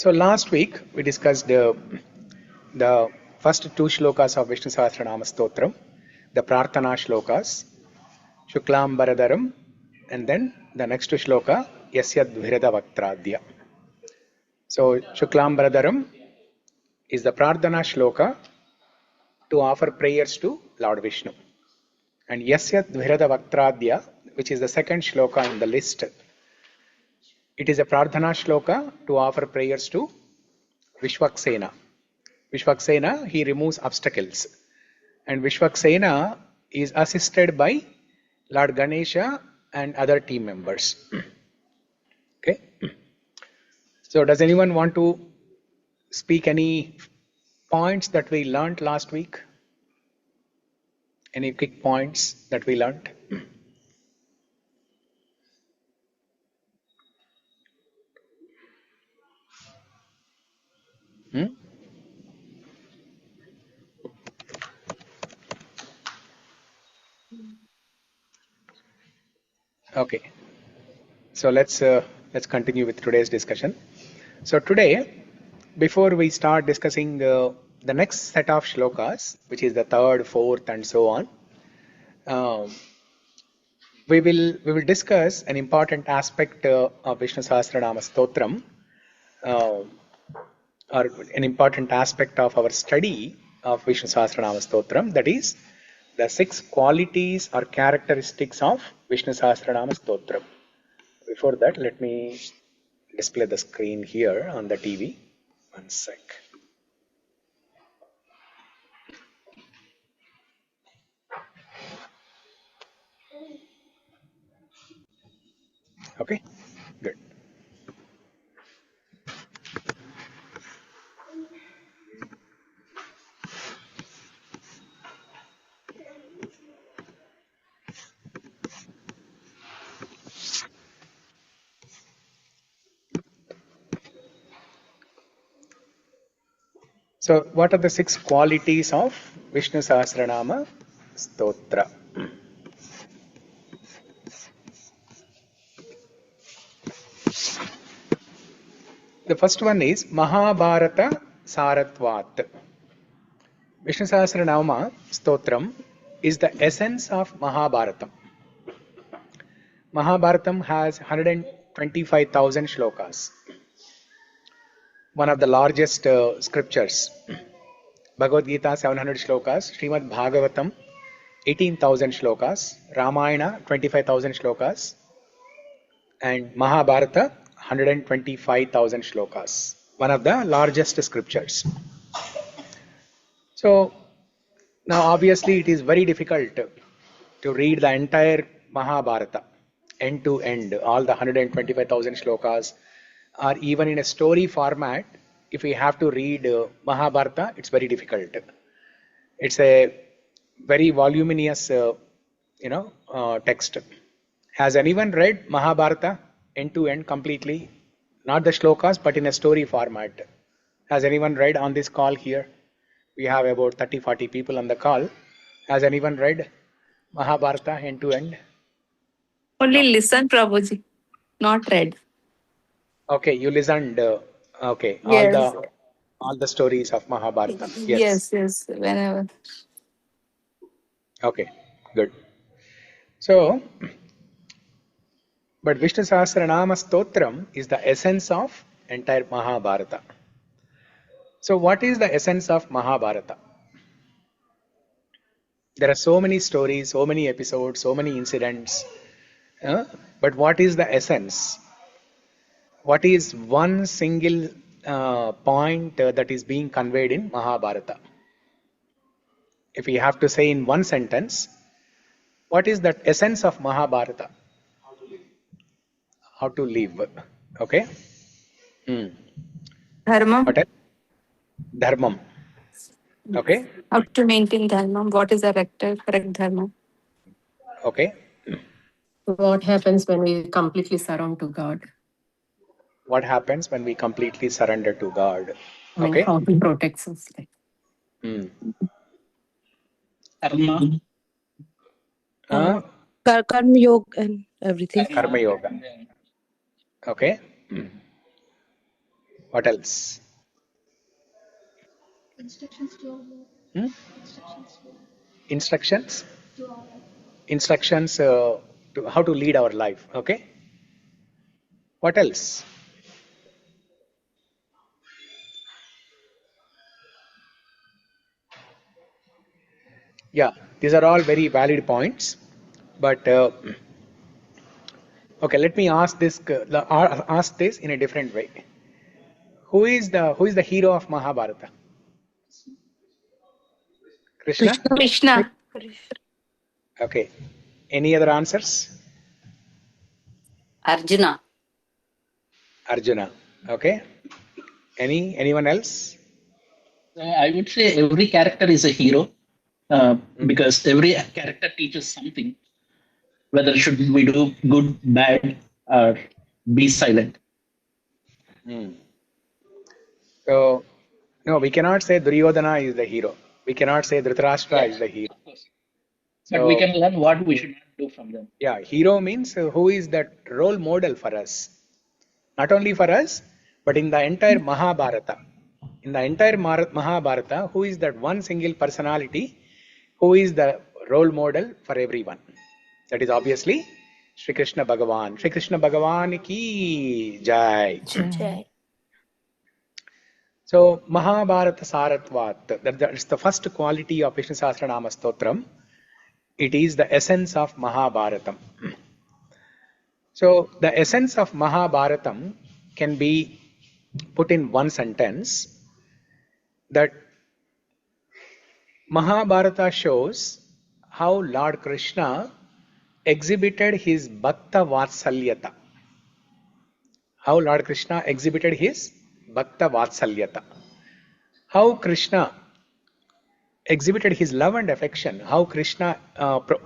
So last week we discussed the first two shlokas of Vishnu Sahasra Nāma Stotram, the Prarthana shlokas, Shuklam Baradaram, and then the next shloka, Yasyad Virada Vaktradya. So Shuklam Baradaram is the Prarthana shloka to offer prayers to Lord Vishnu. And Yasyad Virada Vaktradya, which is the second shloka in the list, it is a Prarthana shloka to offer prayers to Vishwaksena. Vishwaksena, he removes obstacles. And Vishwaksena is assisted by Lord Ganesha and other team members. Okay. So does anyone want to speak any points that we learned last week? Any quick points that we learned? Okay. So let's continue with today's discussion. So today, before we start discussing the next set of shlokas, which is the third, fourth, and so on, we will discuss an important aspect of Vishnu Sahasra Nāma Stotram, or an important aspect of our study of Vishnu Sahasra Nāma Stotram, that is the 6 qualities or characteristics of Vishnu Sahasra Nāma Stotram. Before that, let me display the screen here on the TV. One sec. Okay, good. So, what are the 6 qualities of Vishnu Sahasranama Stotra? The first one is Mahabharata Saratvat. Vishnu Sahasranama Stotram is the essence of Mahabharata. Mahabharata has 125,000 shlokas. One of the largest scriptures. Bhagavad Gita 700 shlokas, Srimad Bhagavatam 18,000 shlokas, Ramayana 25,000 shlokas, and Mahabharata 125,000 shlokas. One of the largest scriptures. So now obviously it is very difficult to read the entire Mahabharata end to end, all the 125,000 shlokas, or even in a story format. If we have to read Mahabharata, it's very difficult. It's a very voluminous, text. Has anyone read Mahabharata end to end completely? Not the shlokas, but in a story format. Has anyone read on this call here? We have about 30-40 people on the call. Has anyone read Mahabharata end to end? Only listen, Prabhuji, not read. Okay, you listened. Okay, Yes. all the stories of Mahabharata. Yes. Yes, whenever. Okay, good. So, but Vishnu Sahasranama Stotram is the essence of entire Mahabharata. So, what is the essence of Mahabharata? There are so many stories, so many episodes, so many incidents. But what is the essence? What is one single point that is being conveyed in Mahabharata? If we have to say in one sentence, what is that essence of Mahabharata? How to live. Okay? Dharma. What else? Dharmam. Okay? How to maintain dharma. What is the correct dharma? Okay. What happens when we completely surrender to God? What happens when we completely surrender to God? I mean, Okay. how He protects us. Karma. Karma yoga and everything. Karma yoga. Okay. What else? Instructions to our Lord. Hmm? Instructions Instructions? to our Lord. Instructions to how to lead our life. Okay. What else? Yeah, these are all very valid points. But okay, let me ask this in a different way. Who is the hero of Mahabharata? Krishna? Krishna. Okay. Any other answers? Arjuna. Arjuna. Okay. Anyone else? I would say every character is a hero because every character teaches something, whether should we do good, bad, or be silent. Hmm. So, no, we cannot say Duryodhana is the hero. We cannot say Dhritarashtra is the hero. Of course. But we So, can learn what we should not do from them. yeah, hero means who is that role model for us. Not only for us, but in the entire Mahabharata. In the entire Mahabharata, who is that one single personality who is the role model for everyone? That is obviously Sri Krishna Bhagavan. Sri Krishna Bhagavan ki jai. So, Mahabharata Saratvat, that's the first quality of Vishnu Sahasra Nāma Stotram. It is the essence of Mahabharatam. So, the essence of Mahabharatam can be put in one sentence that Mahabharata shows how Lord Krishna exhibited his Bhakta Vatsalyata. How Lord Krishna exhibited his Bhakta Vatsalyata. How Krishna exhibited his love and affection, how Krishna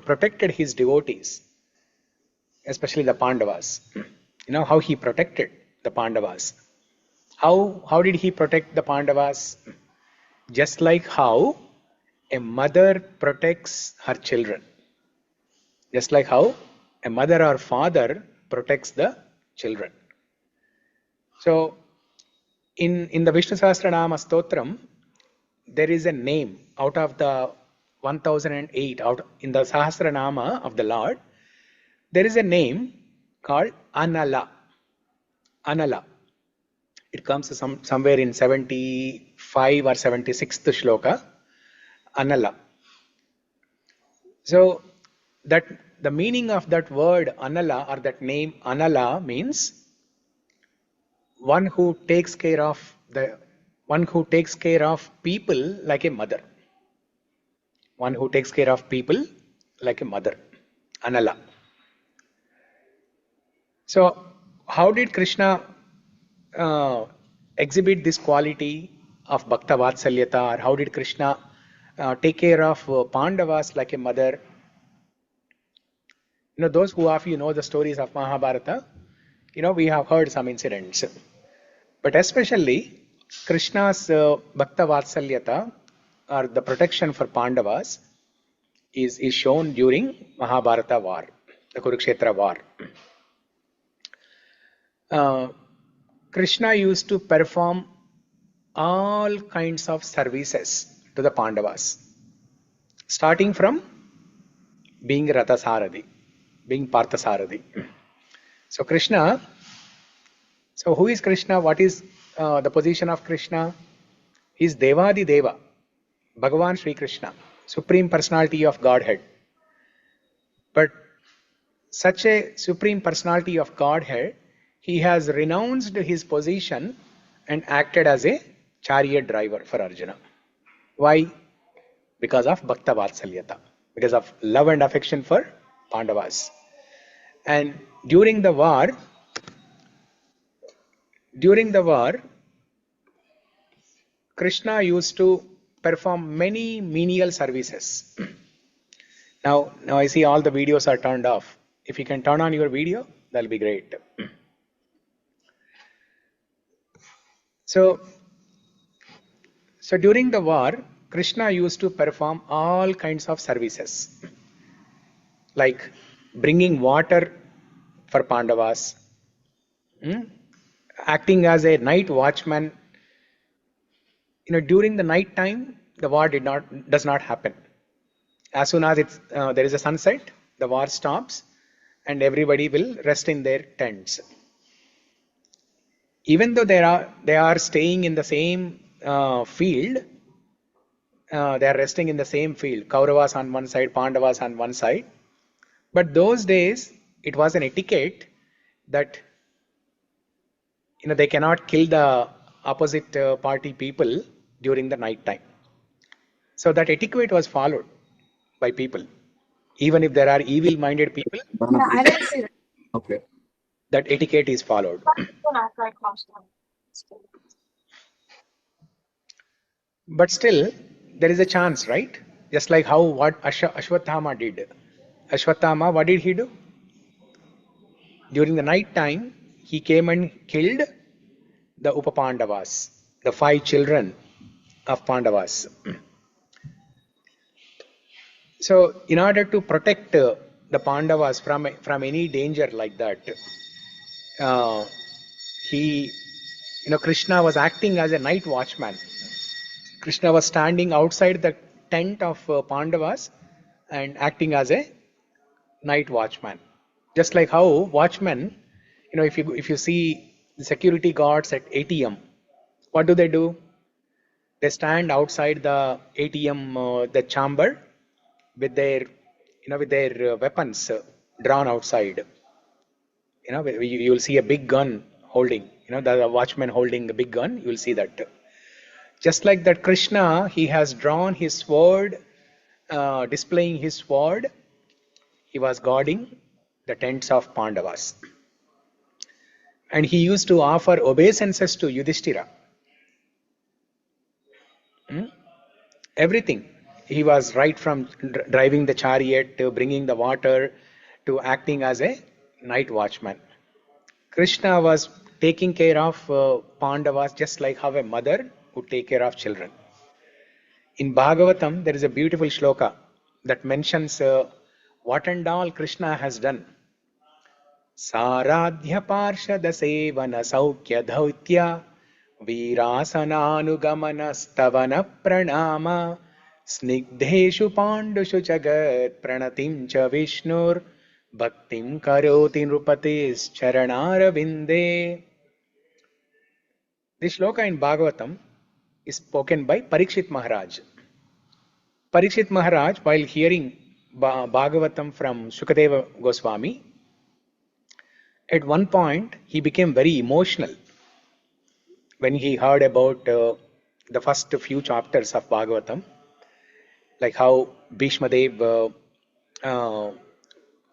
protected his devotees, especially the Pandavas. You know, how he protected the Pandavas. How did he protect the Pandavas? Just like how a mother protects her children. Just like how a mother or father protects the children. So, in the Vishnu Sahasra Nāma Stotram, there is a name out of the 1008, out in the Sahasranama of the Lord, there is a name called Anala. Anala. It comes somewhere in 75 or 76th shloka. Anala. So that the meaning of that word Anala or that name Anala means one who takes care of people like a mother. One who takes care of people like a mother. Anala. So, how did Krishna exhibit this quality of Bhakta Vatsalyata, or how did Krishna take care of Pandavas like a mother? You know, those who of you know the stories of Mahabharata, you know, we have heard some incidents. But especially Krishna's Bhakta Vatsalyata, or the protection for Pandavas, is shown during Mahabharata war, the Kurukshetra war. Krishna used to perform all kinds of services to the Pandavas, starting from being Rathasarathi, being Parthasarathi. So Krishna, so who is Krishna? What is the position of Krishna? He is Devādi Deva, Bhagavan Sri Krishna, Supreme Personality of Godhead. But such a Supreme Personality of Godhead, he has renounced his position and acted as a chariot driver for Arjuna. Why? Because of Bhakta Vatsalyata, because of love and affection for Pandavas. And during the war, Krishna used to perform many menial services. Now I see all the videos are turned off. If you can turn on your video, that'll be great. So during the war, Krishna used to perform all kinds of services, like bringing water for Pandavas, acting as a night watchman. During the night time, the war does not happen. As soon as there is a sunset, the war stops, and everybody will rest in their tents. Even though they are staying in the same field, they are resting in the same field. Kauravas on one side, Pandavas on one side. But those days, it was an etiquette that they cannot kill the opposite party people during the night time. So that etiquette was followed by people. Even if there are evil-minded people, Okay. that etiquette is followed. But still, there is a chance, right? Just like what Ashwatthama did. Ashwatthama, what did he do? During the night time, he came and killed the Upapandavas, the 5 children of Pandavas. So, in order to protect the Pandavas from any danger like that, Krishna was acting as a night watchman. Krishna was standing outside the tent of Pandavas and acting as a night watchman. Just like how watchmen, if you see the security guards at ATM, what do? They stand outside the ATM, the chamber, with their weapons drawn outside. You will see a big gun holding, the watchman holding a big gun. You will see that. Just like that, Krishna, he has drawn his sword, displaying his sword. He was guarding the tents of Pandavas. And he used to offer obeisances to Yudhishthira. Everything. He was right from driving the chariot to bringing the water to acting as a night watchman. Krishna was taking care of Pandavas just like how a mother would take care of children. In Bhagavatam, there is a beautiful shloka that mentions what and all Krishna has done. Saradhya parshada sevana saukya dhautya Vīrāsanānugamana stavana pranāma snigdheshu pandushu jagat pranatim cha Vishnur bhaktim karoti nrupatis charanāravinde. This shloka in Bhagavatam is spoken by Parikshit Maharaj. Parikshit Maharaj, while hearing Bhagavatam from Shukadeva Goswami, at one point he became very emotional when he heard about the first few chapters of Bhagavatam, like how Bhishma Dev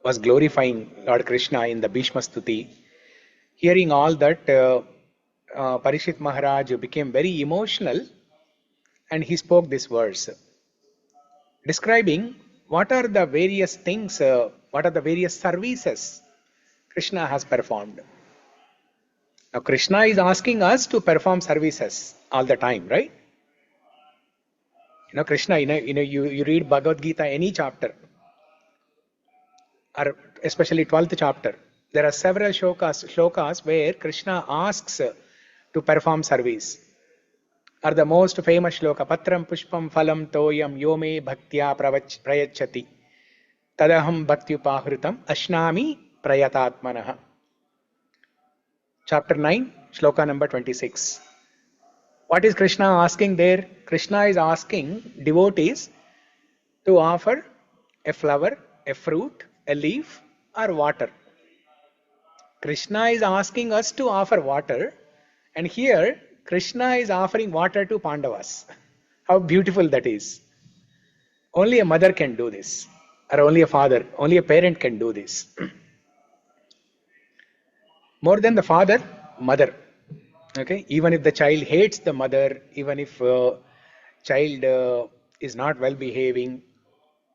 was glorifying Lord Krishna in the Bhishma Stuti. Hearing all that, Parikshit Maharaj became very emotional, and he spoke this verse, describing what are the various things, what are the various services Krishna has performed. Now, Krishna is asking us to perform services all the time, right? Krishna, you read Bhagavad Gita, any chapter, or especially 12th chapter, there are several shlokas where Krishna asks to perform service. Are the most famous shloka, Patram Pushpam Phalam Toyam Yome Bhaktya Prayachati Tadaham Bhaktyupahritam Ashnami Prayatatmanaha. Chapter 9, shloka number 26. What is Krishna asking there? Krishna is asking devotees to offer a flower, a fruit, a leaf, or water. Krishna is asking us to offer water, and here Krishna is offering water to Pandavas. How beautiful that is. Only a mother can do this, or only a father, only a parent can do this. More than the father, mother. Okay, even if the child hates the mother, even if child is not well behaving,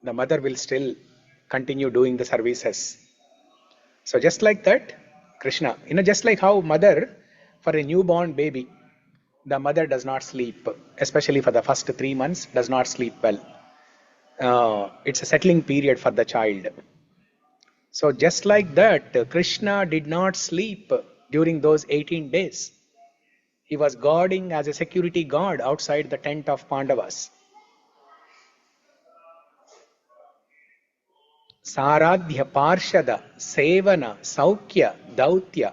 the mother will still continue doing the services. So just like that, Krishna, just like how mother, for a newborn baby, the mother does not sleep, especially for the first 3 months, does not sleep well. It's a settling period for the child. So just like that, Krishna did not sleep during those 18 days. He was guarding as a security guard outside the tent of Pandavas. Saradhya Parshada Sevana Saukya Dautya.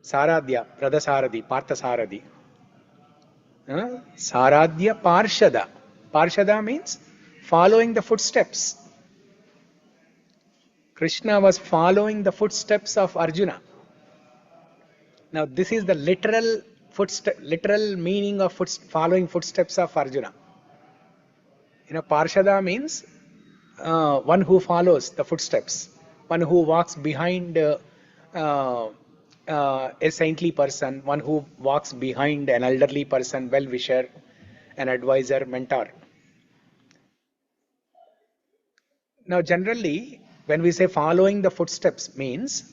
Saradhya, Pradasaradi, Parthasaradi. Saradhya Parshada. Parshada means following the footsteps. Krishna was following the footsteps of Arjuna. Now this is the literal meaning of following footsteps of Arjuna. Parshada means one who follows the footsteps, one who walks behind a saintly person, one who walks behind an elderly person, well-wisher, an advisor, mentor. Now generally, when we say following the footsteps means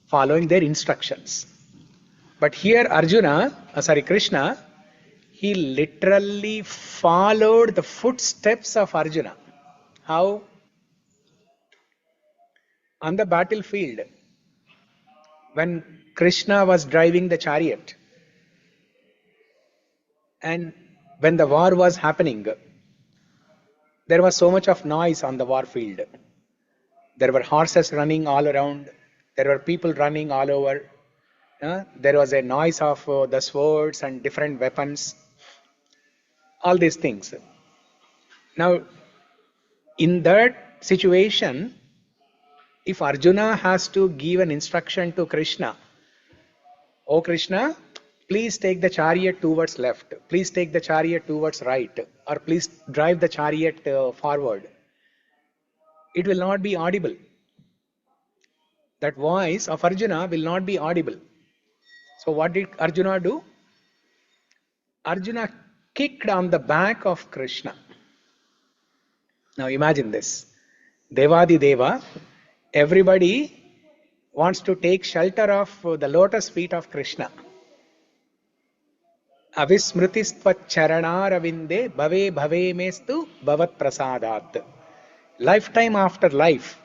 following their instructions. But here Krishna, he literally followed the footsteps of Arjuna. How? On the battlefield, when Krishna was driving the chariot, and when the war was happening, there was so much of noise on the war field. There were horses running all around. There were people running all over. There was a noise of the swords and different weapons. All these things. Now, in that situation, if Arjuna has to give an instruction to Krishna, "Oh Krishna, please take the chariot towards left, please take the chariot towards right, or please drive the chariot forward," it will not be audible. That voice of Arjuna will not be audible. So what did Arjuna do? Arjuna kicked on the back of Krishna. Now imagine this. Devādi Deva, everybody wants to take shelter of the lotus feet of Krishna. Avismrutistvat charanaravinde bhave bhave mestu bhavat prasadat. Lifetime after life,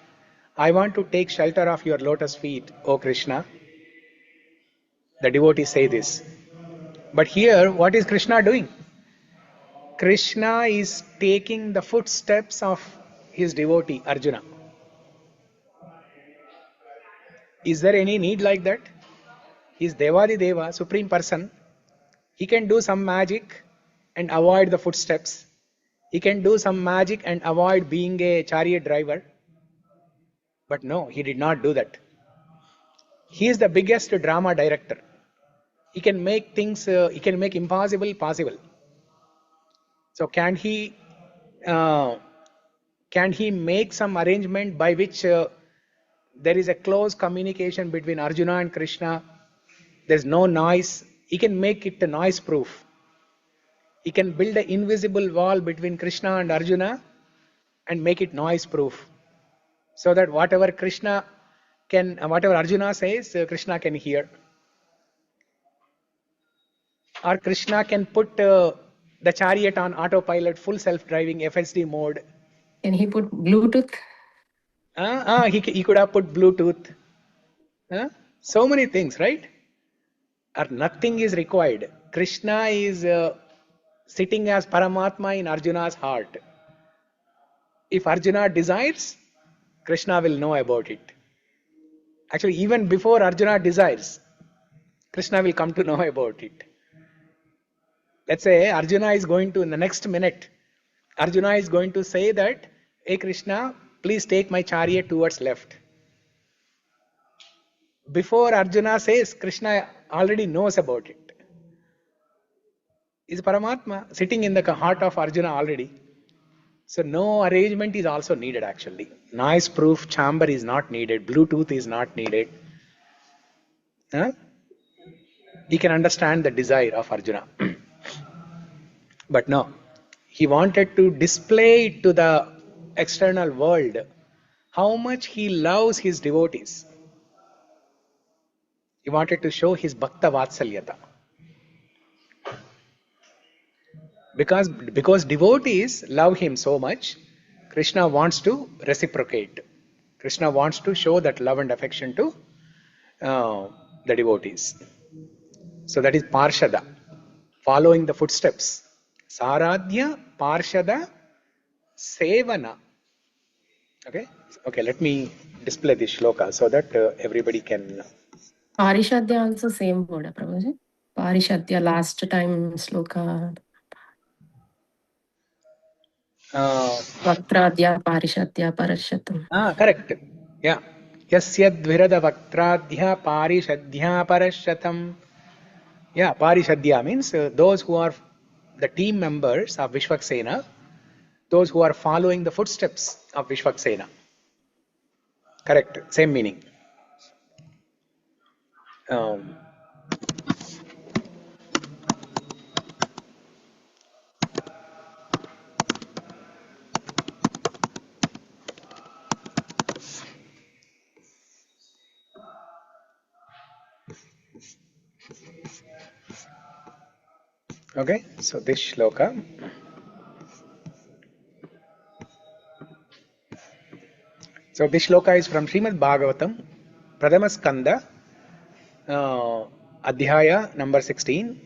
I want to take shelter of your lotus feet, O Krishna. The devotees say this. But here, what is Krishna doing? Krishna is taking the footsteps of his devotee, Arjuna. Is there any need like that? He is Devādi Deva, Supreme Person. He can do some magic and avoid the footsteps. He can do some magic and avoid being a chariot driver. But no, he did not do that. He is the biggest drama director. He can make things, he can make impossible possible. So can he make some arrangement by which there is a close communication between Arjuna and Krishna? There's no noise. He can make it noise proof. He can build an invisible wall between Krishna and Arjuna and make it noise proof. So that whatever Arjuna says, Krishna can hear. Or Krishna can put the chariot on autopilot, full self-driving, FSD mode. Can he put Bluetooth? He could have put Bluetooth. So many things, right? Or nothing is required. Krishna is sitting as Paramatma in Arjuna's heart. If Arjuna desires, Krishna will know about it. Actually, even before Arjuna desires, Krishna will come to know about it. Let's say Arjuna is going to, in the next minute, Arjuna is going to say that, "Hey Krishna, please take my chariot towards left." Before Arjuna says, Krishna already knows about it. Is Paramatma sitting in the heart of Arjuna already. So no arrangement is also needed actually. Noise proof chamber is not needed. Bluetooth is not needed. He can understand the desire of Arjuna. But no, he wanted to display it to the external world how much he loves his devotees. He wanted to show his Bhakta Vatsalyata. Because devotees love him so much, Krishna wants to reciprocate. Krishna wants to show that love and affection to the devotees. So that is Parshada, following the footsteps. Saradhya, Parshada, Sevana. Okay, let me display this shloka so that everybody can. Parishadya also same word, Prabhuji. Parishadya last time sloka. Vaktradya, Parishadya, Parashatam. Correct. Yeah. Yasya dvirada vaktradhya parishadhya parashatam. Yeah, parishadhya means those who are the team members of Vishwaksena, those who are following the footsteps of Vishwaksena. Correct. Same meaning. Okay, so this shloka. So this shloka is from Srimad Bhagavatam, Pradama Skanda, Adhyaya number 16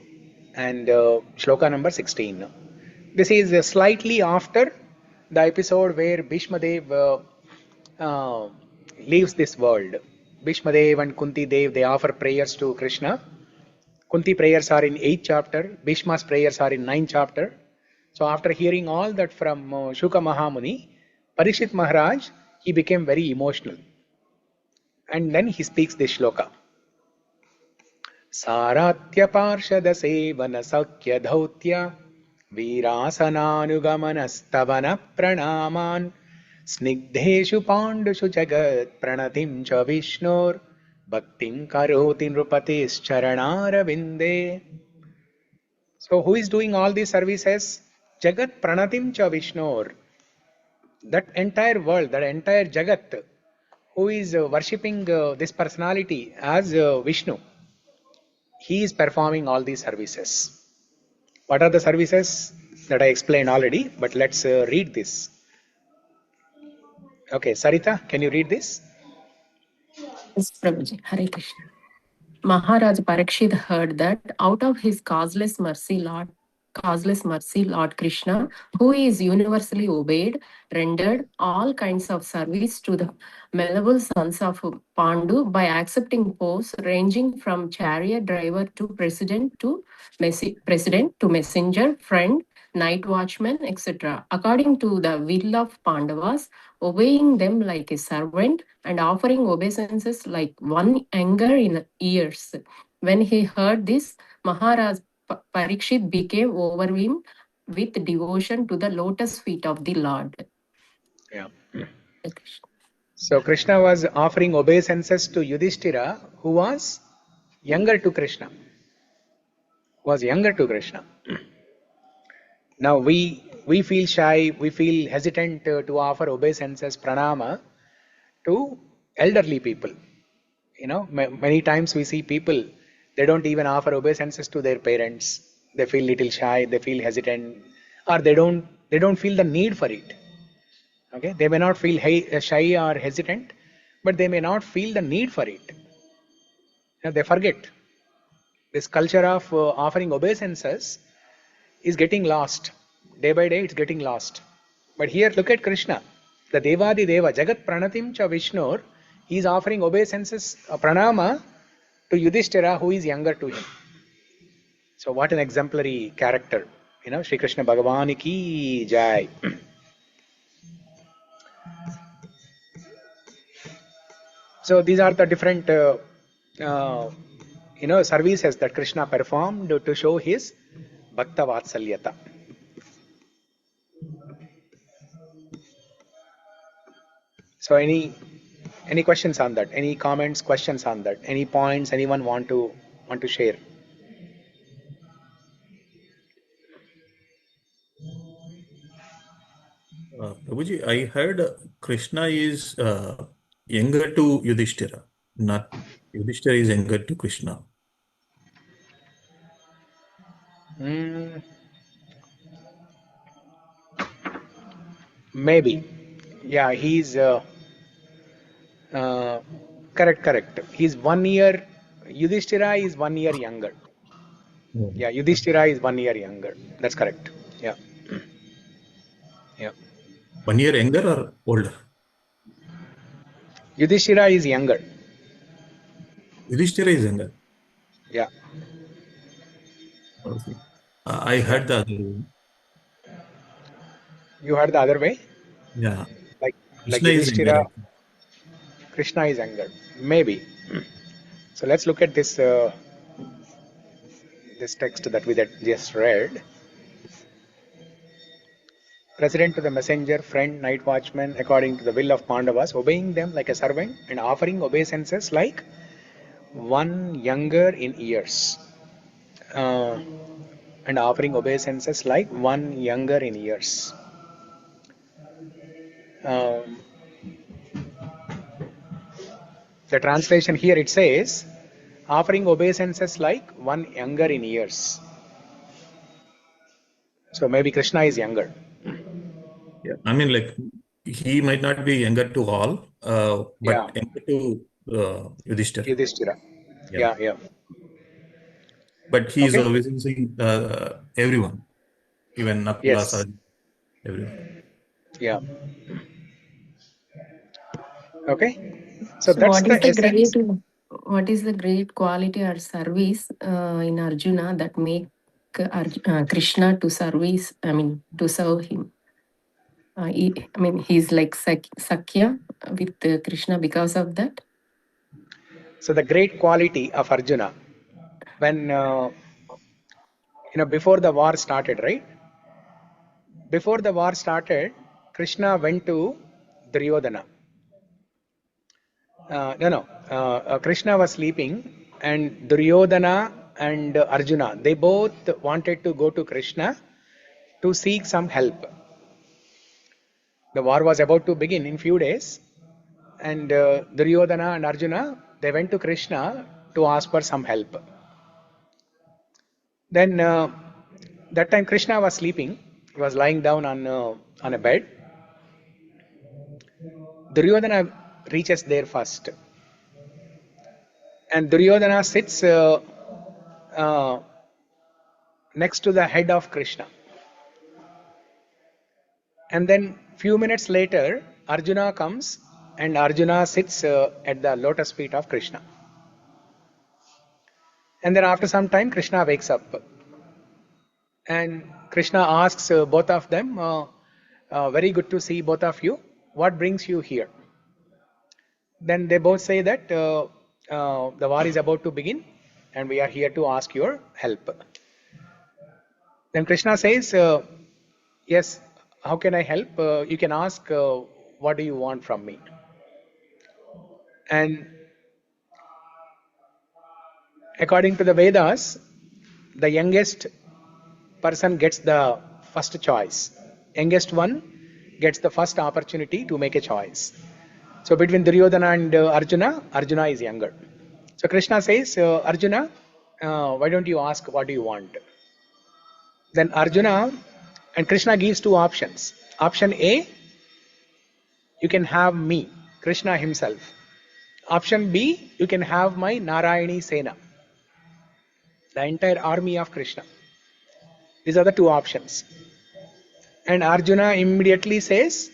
and shloka number 16. This is slightly after the episode where Bhishma Dev leaves this world. Bhishma Dev and Kunti Dev, they offer prayers to Krishna. Kunti prayers are in 8th chapter, Bhishma's prayers are in 9th chapter. So after hearing all that from Shuka Mahamuni, Parikshit Maharaj, he became very emotional. And then he speaks this shloka. Saratya Parshada Sevana Sakya Dhautya Virasanānugamanastavana Pranaman Snigdheshu Pandushu Jagat Pranatim Cha Vishnur Bhaktim Karoti Nrupatis Charanara Vinde. So who is doing all these services? Jagat Pranatim Cha Vishnur. That entire world, that entire Jagat, who is worshipping this personality as Vishnu, he is performing all these services. What are the services? That I explained already, but let's read this. Okay, Sarita, can you read this? Yes, Prabhuji. Hare Krishna. Maharaj Parikshit heard that out of his causeless mercy, Lord Krishna, who is universally obeyed, rendered all kinds of service to the malleable sons of Pandu by accepting posts ranging from chariot driver to president to messenger, friend, night watchman, etc., according to the will of Pandavas, obeying them like a servant and offering obeisances like one younger in years. When he heard this, Maharaj Parikshit became overwhelmed with devotion to the lotus feet of the Lord. Yeah. So Krishna was offering obeisances to Yudhishthira, who was younger to Krishna. Now we feel shy, we feel hesitant to offer obeisances, pranama to elderly people. Many times we see people, they don't even offer obeisances to their parents. They feel little shy, they feel hesitant, or they don't feel the need for it. Okay, they may not feel shy or hesitant, but they may not feel the need for it. They forget. This culture of offering obeisances is getting lost. Day by day, it's getting lost. But here, look at Krishna, the Devādi Deva, Jagat Pranatim Cha Vishnur. He is offering obeisances, pranama to Yudhishthira, who is younger to him. So, what an exemplary character! Shri Krishna Bhagavan ki jai. So, these are the different services that Krishna performed to show his Bhakta Vatsalyata. So any questions on that? Any comments, questions on that? Any points anyone want to share? Prabhuji, I heard Krishna is younger to Yudhishthira, not Yudhishthira is younger to Krishna. Maybe. Yeah, he's Correct. He's 1 year. Yudhishthira is 1 year younger. Yeah, Yudhishthira is 1 year younger. That's correct. Yeah. 1 year younger or older? Yudhishthira is younger. Yudhishthira is younger. Yeah. Okay. I heard the other way. You heard the other way? Yeah. Like Krishna is younger. Yudhishthira, Krishna is younger. Maybe. So let's look at this this text that we just read. President to the messenger, friend, night watchman, according to the will of Pandavas, obeying them like a servant and offering obeisances like one younger in years. And offering obeisances like one younger in years. The translation here it says, offering obeisances like one younger in years. So maybe Krishna is younger. Yeah. I mean, like, he might not be younger to all, but younger to Yudhishthira. Yudhishthira. Yeah. But he is obeying everyone, even Nakula, Yes. everyone. Yeah. Okay. So that's the essence. What is the great quality or service in Arjuna that make Krishna to serve him? He's like Sakya with Krishna because of that. So the great quality of Arjuna, when before the war started, right? Before the war started, Krishna went to Duryodhana. Krishna was sleeping, and Duryodhana and Arjuna, they both wanted to go to Krishna to seek some help. The war was about to begin in few days, and Duryodhana and Arjuna, they went to Krishna to ask for some help. Then that time Krishna was sleeping. He was lying down on a bed. Duryodhana reaches there first, and Duryodhana sits next to the head of Krishna. And then few minutes later, Arjuna comes, and Arjuna sits at the lotus feet of Krishna. And then after some time, Krishna wakes up, and Krishna asks both of them, very good to see both of you. What brings you here? Then they both say that the war is about to begin, and we are here to ask your help. Then Krishna says, yes, how can I help? You can ask, what do you want from me? And according to the Vedas, the youngest person gets the first choice. Youngest one gets the first opportunity to make a choice. So between Duryodhana and Arjuna, Arjuna is younger. So Krishna says, Arjuna, why don't you ask what do you want? Then Arjuna, and Krishna gives two options. Option A, you can have me, Krishna himself. Option B, you can have my Narayani Sena, the entire army of Krishna. These are the two options. And Arjuna immediately says,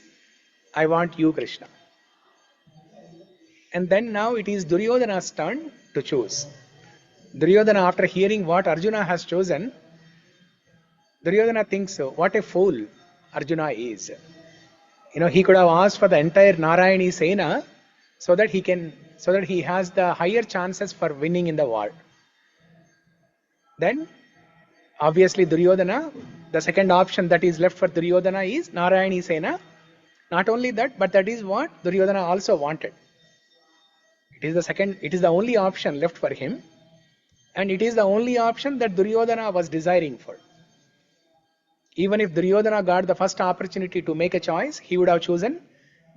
I want you, Krishna. And then now it is Duryodhana's turn to choose. Duryodhana, after hearing what Arjuna has chosen, Duryodhana thinks, what a fool Arjuna is. He could have asked for the entire Narayani Sena so that he has the higher chances for winning in the war. Then, obviously, Duryodhana, the second option that is left for Duryodhana is Narayani Sena. Not only that, but that is what Duryodhana also wanted. It is the only option left for him, and it is the only option that Duryodhana was desiring for. Even if Duryodhana got the first opportunity to make a choice, he would have chosen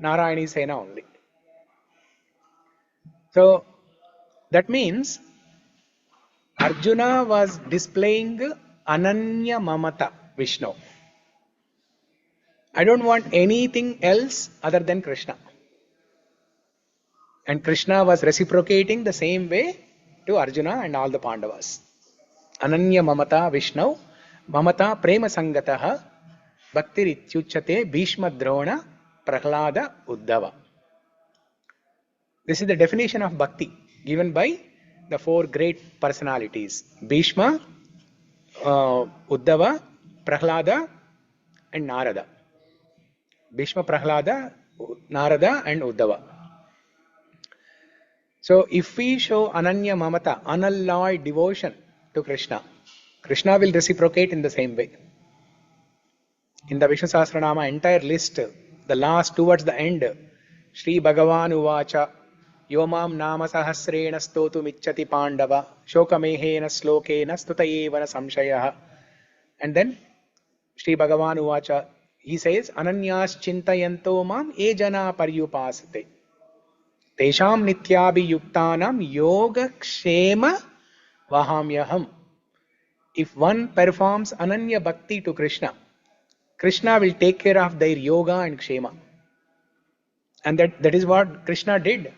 Narayani Sena only. So that means Arjuna was displaying Ananya Mamata Viṣṇu. I don't want anything else other than Krishna. And Krishna was reciprocating the same way to Arjuna and all the Pandavas. Ananya mamata Vishnau mamata prema sangataha bhakti-rityuchyate Bhishma Drona Prahlada Uddhava. This is the definition of bhakti given by the four great personalities: Bhishma, Uddhava, Prahlada, and Narada. Bhishma, Prahlada, Narada, and Uddhava. So, if we show Ananya Mamata, unalloyed devotion to Krishna, Krishna will reciprocate in the same way. In the Vishnu Sahasra Nāma entire list, the last towards the end, Shri Bhagavan Uvacha, Yomam Nama Sahasrena Stotum Ichchati Pandava, Shokamehena Slokena Stutayevana Samshayaha. And then Shri Bhagavan Uvacha, he says, Ananyas Chintayanto Mam E Jana Paryupasate. Tesham Nityabhiyuktanam Yoga Kshema Vahamyaham. If one performs Ananya Bhakti to Krishna, Krishna will take care of their yoga and kshema. And that is what Krishna did.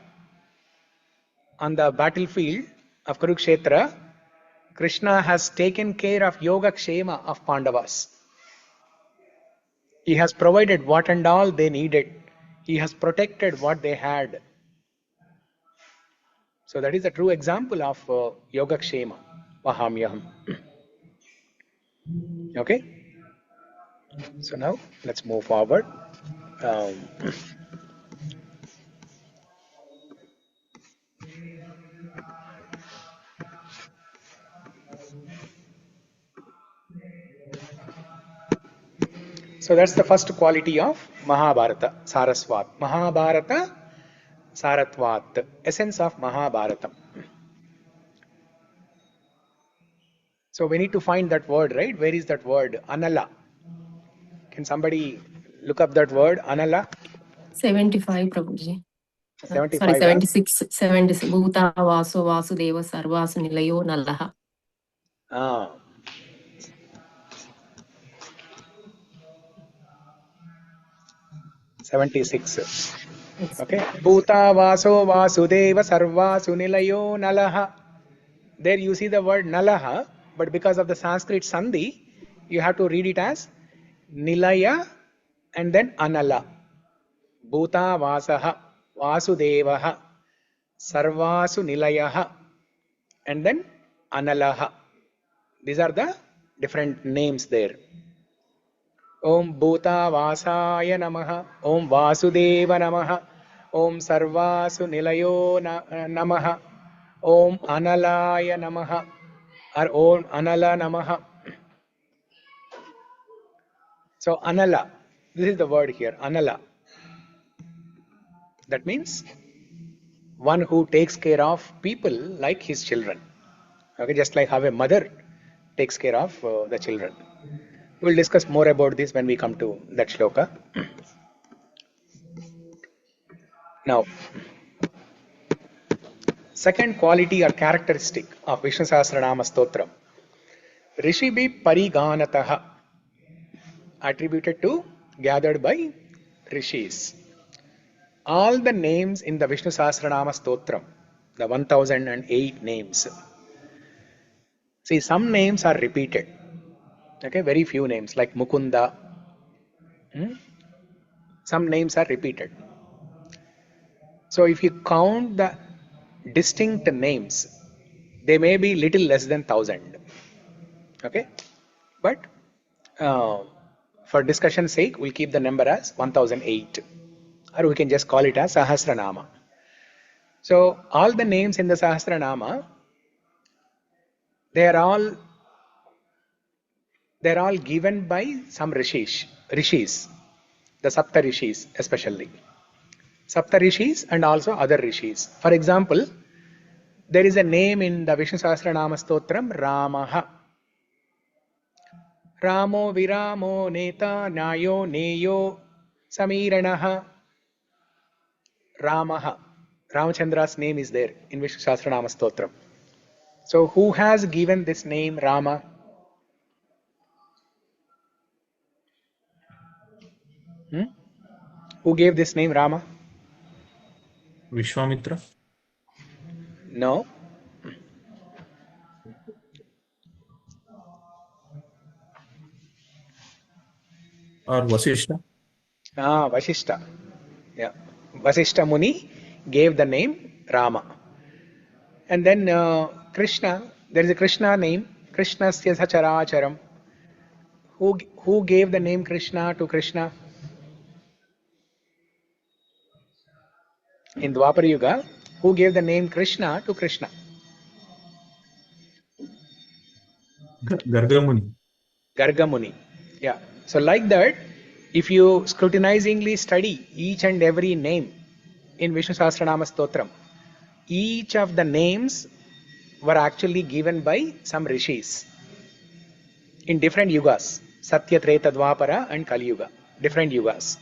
On the battlefield of Kurukshetra, Krishna has taken care of yoga kshema of Pandavas. He has provided what and all they needed. He has protected what they had. So that is a true example of yoga kshema, vahamyaham. Okay? So now let's move forward. So that's the first quality of Mahabharata, Saraswat. Mahabharata, Saratvat, essence of Mahabharatam. So we need to find that word, right? Where is that word? Anala. Can somebody look up that word? Anala? 75, Prabhuji. 75. Sorry, 76. 76. Bhuta Vaso Vasudeva Sarvasu Nilayo Nalaha. Ah. '76. Okay. Bhuta Vaso Vasudeva Sarvasu Nilayo Nalaha. There you see the word Nalaha, but because of the Sanskrit Sandhi, you have to read it as Nilaya and then Anala. Bhuta Vasaha Vasudevaha Sarvasu Nilayaha and then Analaha. These are the different names there. Om Bhuta Vasaya Namaha, Om Vasudeva Namaha, Om Sarvasu Nilayo Namaha, Om Analaya Namaha, or Om Anala Namaha. So Anala, this is the word here, Anala. That means one who takes care of people like his children. Okay, just like how a mother takes care of the children. We'll discuss more about this when we come to that shloka. Now, second quality or characteristic of Vishnu Sahasra Nāma Stotram, Rishibhi Pariganataha, attributed to, gathered by Rishis. All the names in the Vishnu Sahasra Nāma Stotram, the 1008 names. See, some names are repeated. Okay, very few names like Mukunda. Some names are repeated. So if you count the distinct names, they may be little less than 1000. Okay, but for discussion's sake, we'll keep the number as 1008, or we can just call it as Sahasranama. So all the names in the Sahasranama, they're all given by some rishis, the Sapta Rishis especially. Sapta Rishis and also other Rishis. For example, there is a name in the Vishnu Sahasra Nāma Stotram, Ramaha. Ramo Viramo Neta Nayo Neyo Samiranaha. Ramaha. Ramachandra's name is there in Vishnu Sahasra Nāma Stotram. So who has given this name Rama? Who gave this name Rama? Vishwamitra No. or Vasishta? Vasishta. Yeah. Vasishta Muni gave the name Rama. And then Krishna, there is a Krishna name, Krishnasya Sacharacharam. Who gave the name Krishna to Krishna? In Dwapara Yuga, who gave the name Krishna to Krishna? Gargamuni. Gargamuni. Yeah. So like that, if you scrutinizingly study each and every name in Vishnu Sahasra Nāma Stotram, each of the names were actually given by some rishis in different yugas. Satya, Treta, Dwapara and Kali Yuga. Different yugas.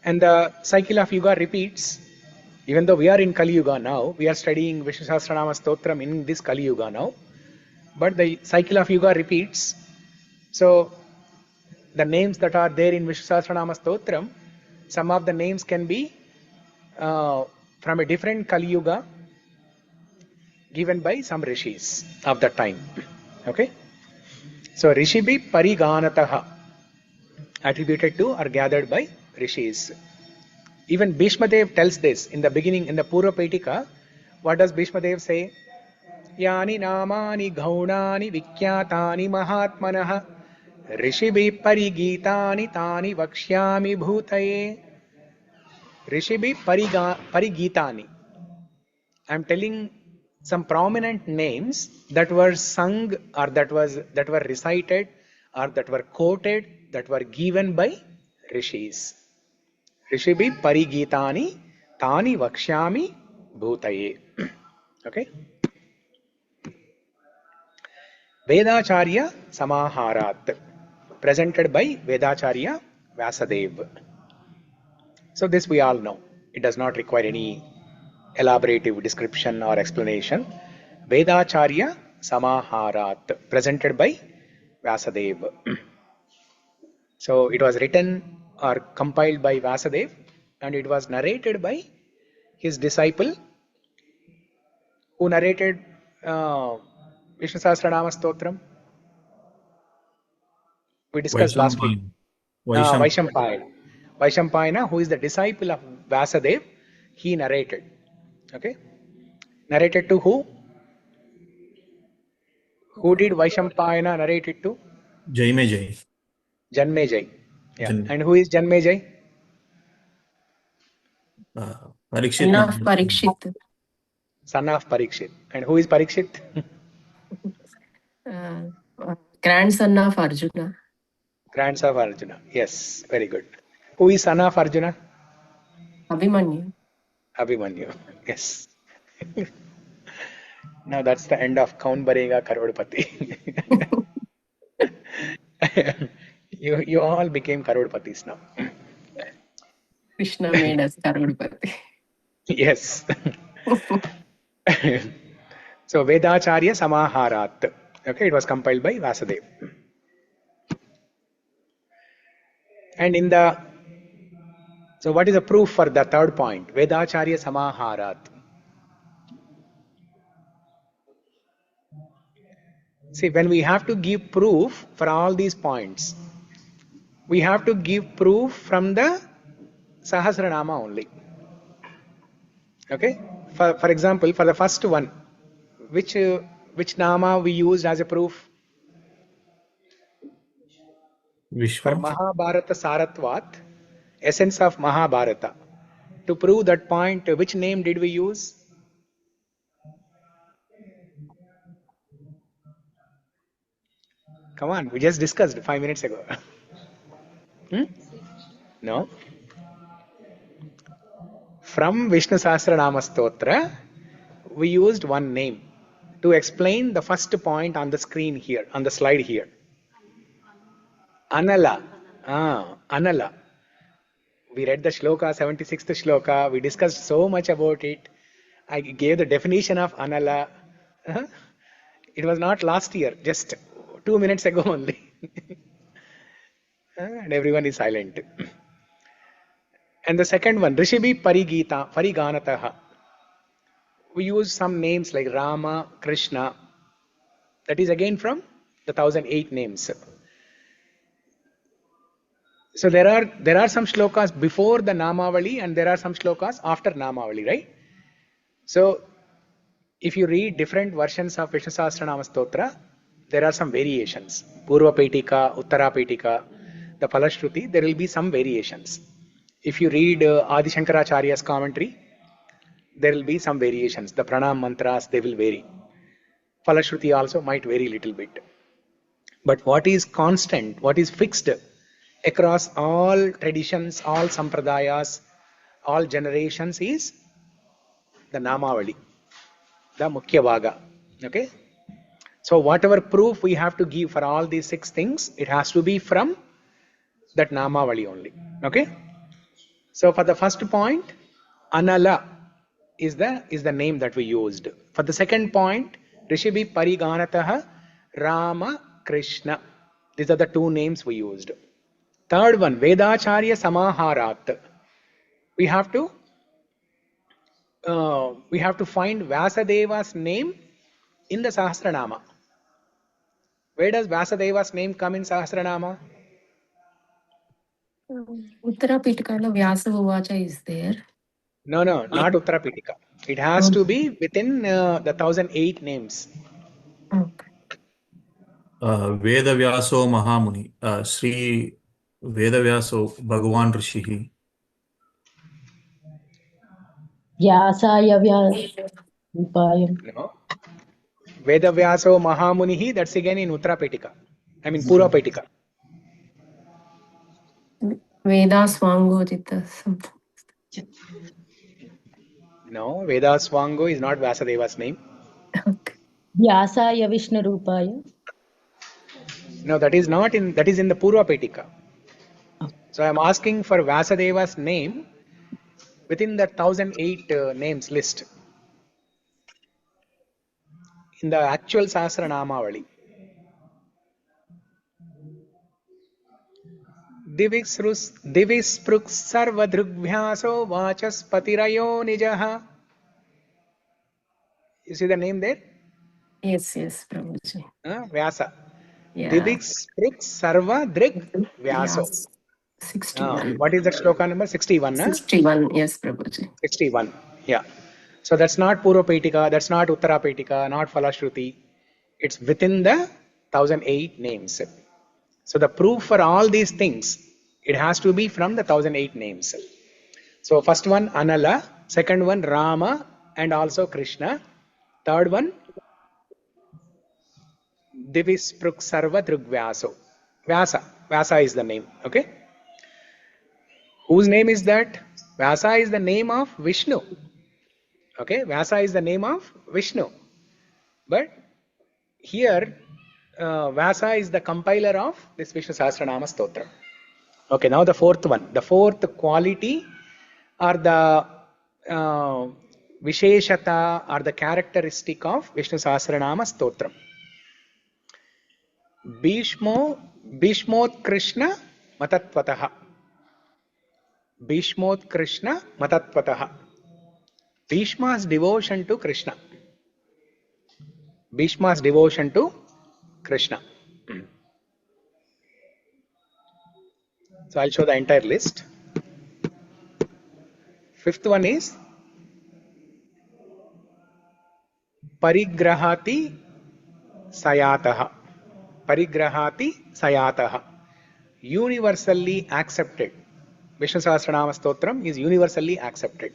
And the cycle of yuga repeats. Even though we are in Kali Yuga now, we are studying Vishnu Sahasra Nāma Stotram in this Kali Yuga now. But the cycle of yuga repeats. So the names that are there in Vishnu Sahasra Nāma Stotram, some of the names can be from a different Kali Yuga given by some rishis of that time. Okay? So Rishibhi Pariganataha, attributed to or gathered by rishis. Even Bhishma Dev tells this in the beginning, in the Purva Petika. What does Bhishma Dev say? Yani namani ghaunani vikyatani mahatmanaha rishibhi parigitani tani vakshyami bhutaye. Rishibhi parigitani. I am telling some prominent names that were sung or that were recited or that were quoted, that were given by rishis. Rishibhi parigitani tani vakshyami bhutaye. Okay? Vedacharya Samaharat, presented by Vedacharya Vyasadeva. So this we all know. It does not require any elaborative description or explanation. Vedacharya Samaharat, presented by Vyasadeva. So it was written or compiled by Vyasadeva and it was narrated by his disciple who narrated Vishnu Sahasra Nāma Stotram. We discussed last week. Vaishampayana. Vaishampayana, who is the disciple of Vyasadeva, he narrated. Okay? Narrated to who? Who did Vaishampayana narrate it to? Jaimejai. Janmejai. Yeah. And who is Janmejai? Parikshit. Son of Parikshit. Son of Parikshit. And who is Parikshit? Grandson of Arjuna. Grandson of Arjuna. Yes, very good. Who is son of Arjuna? Abhimanyu. Abhimanyu. Yes. Now that's the end of Kaun Barega Karodpati. You all became Karodpatis now. Krishna made us Karodpati. Yes. So Vedacharya Samaharat. Okay, it was compiled by Vyasadeva. And in the, so what is the proof for the third point? Vedacharya Samaharat. See, when we have to give proof for all these points, we have to give proof from the Sahasranama only. Okay? For example, for the first one, which Nama we used as a proof? Vishwa. For Mahabharata Saratvat, essence of Mahabharata. To prove that point, which name did we use? Come on, we just discussed 5 minutes ago. No. From Vishnu Sahasra Nāma Stotra, we used one name to explain the first point on the screen here, on the slide here. Anala. Anala. We read the shloka, 76th shloka. We discussed so much about it. I gave the definition of Anala. It was not last year, just 2 minutes ago only. And everyone is silent. And the second one, Rishabhi Pariganataha. We use some names like Rama, Krishna. That is again from the 1008 names. So there are some shlokas before the Namavali and there are some shlokas after Namavali, right? So if you read different versions of Vishnu Sahasra Nāma Stotra, there are some variations. Purva Petika, Uttara Petika, the Falashruti, there will be some variations. If you read Adi Shankaracharya's commentary, there will be some variations. The Pranam mantras, they will vary. Falashruti also might vary a little bit. But what is constant, what is fixed across all traditions, all sampradayas, all generations is the Namavali, the Mukhya Bhaga. Okay? So whatever proof we have to give for all these 6 things, it has to be from that Namavali only. Okay? So for the first point, Anala is the name that we used. For the second point, Rishabhi Pariganataha, Rama, Krishna. These are the 2 names we used. Third one, Vedacharya Samaharat. We have to find Vyasadeva's name in the Sahasranama. Where does Vyasadeva's name come in Sahasranama? Uttara Pitakala Vyasa Uvacha is there. No, not Uttara Pitika. It has to be within the 1008 names. Okay. Vedavyaso Mahamuni, Sri Vedavyaso Bhagavan Rishihi. Vyasaya Vyasupayam. No. Vedavyaso Mahamunihi, that's again in Uttara Pitika. I mean Purva Pitika. Veda Swangojita. No, Veda Swango is not Vyasadeva's name. Okay. Vyasaya Vishnu Rupaya. No, that is in the Purva Pitika. So I am asking for Vyasadeva's name within the 1008 names list. In the actual Sahasranamavali. Divispruk sarvadrugbhyaso vachaspatirayo nijaha. You see the name there? Yes, Prabhuji. Vyasa. Yeah. Divispruk sarvadrugbhyaso. 61. What is that shloka number? 61. 61, yes, Prabhuji. 61. Yeah. So that's not Purva Petika, that's not Uttara Petika, not Falashruti. It's within the 1008 names. So the proof for all these things, it has to be from the 1008 names. So first one Anala, second one Rama and also Krishna. Third one Divispruk Sarva Drugvyaso. Vyasa is the name. Okay. Whose name is that? Vyasa is the name of Vishnu. Okay, Vyasa is the name of Vishnu. But here, Vyasa is the compiler of this Vishnu Sahasra Nāma Stotram. Okay, now the fourth one. The fourth quality or the Visheshata or the characteristic of Vishnu Sahasra Nāma Stotram. Bhishmot Krishna Matatvataha. Bhishmot Krishna Matatvataha. Bhishma's devotion to Krishna. Bhishma's devotion to Krishna. So I'll show the entire list. Fifth one is Parigrahati Sayataha. Parigrahati Sayataha. Universally accepted. Vishnu Sahasranama Stotram is universally accepted.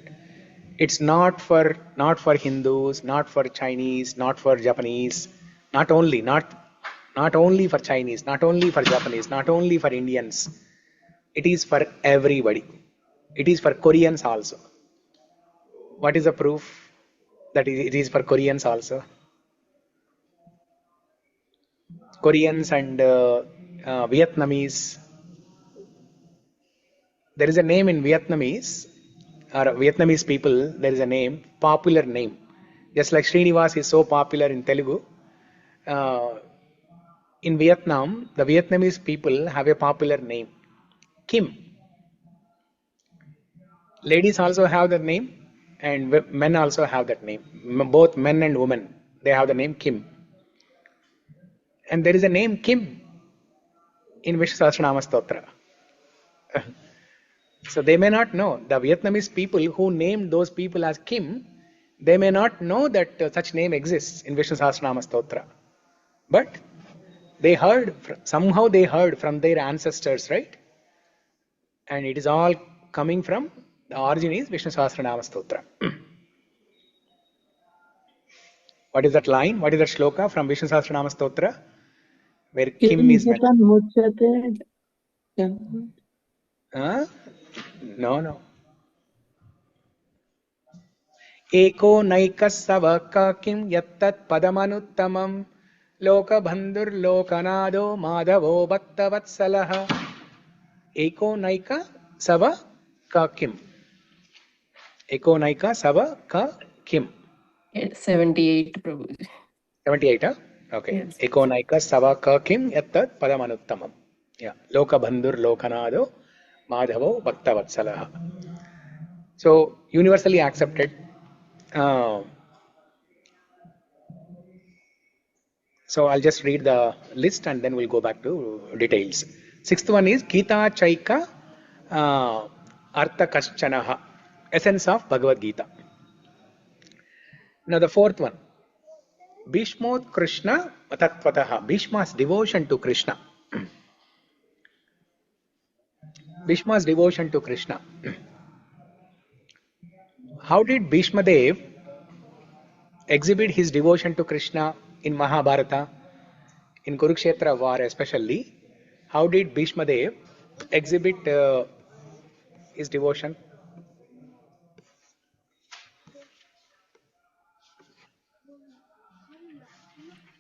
It's not for Hindus, not for Chinese, not for Japanese, not only for Chinese, not only for Japanese, not only for Indians. It is for everybody. It is for Koreans also. What is the proof that it is for Koreans also? Koreans and Vietnamese. There is a name in Vietnamese, or Vietnamese people, there is a name, popular name. Just like Srinivas is so popular in Telugu. In Vietnam, the Vietnamese people have a popular name, Kim. ladies also have that name, and men also have that name. Both men and women, they have the name Kim. And there is a name Kim in Vishnu Sahasra Nāma Stotra. So they may not know. The Vietnamese people who named those people as Kim, they may not know that such name exists in Vishnu Sahasra Nāma Stotra. But they heard, somehow they heard from their ancestors, right? And it is all coming from, the origin is Vishnu Sahasra Nāma Stotra. What is that line? What is that shloka from Vishnu Sahasra Nāma Stotra? Where Kim is mentioned. No. Eko naika savaka kim yattat padamanuttamam loka bandhur lokanado madhavo bhaktavatsalaha. Eko naika savaka kim. Eko naika savaka kim. 78, Prabhuji. 78, huh? Okay. Yes. Eko naika savaka kim yattat padamanuttamam. Yeah. Loka bandhur lokanado madhavo bhaktavatsalaha. So, universally accepted. So I'll just read the list and then we'll go back to details. Sixth one is Gita Chaika Artha Kaschanaha, essence of Bhagavad Gita. Now the fourth one, Bhishmot Krishna Tatvataha, Bhishma's devotion to Krishna. Bhishma's devotion to Krishna. How did Bhishma Dev exhibit his devotion to Krishna in Mahabharata, in Kurukshetra war especially? How did Bhishma Dev exhibit his devotion?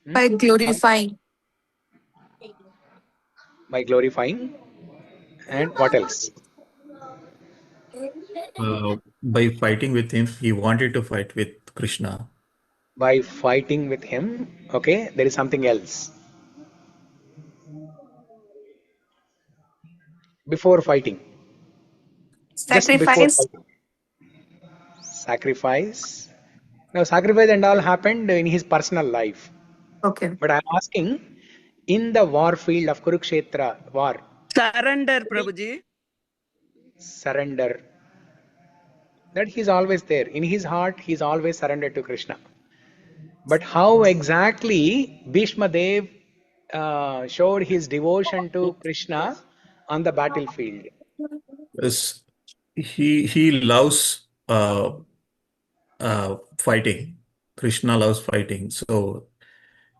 By glorifying. By glorifying. And what else? By fighting with him, he wanted to fight with Krishna. By fighting with him. Okay, there is something else. Before fighting. Just before Sacrifice. fighting. Sacrifice. Now, sacrifice and all happened in his personal life. Okay. But I'm asking, in the war field of Kurukshetra war. Surrender, Prabhuji. Surrender. That he's always there. In his heart, he's always surrendered to Krishna. But how exactly Bhishma Dev showed his devotion to Krishna on the battlefield? Yes, he loves fighting. Krishna loves fighting, so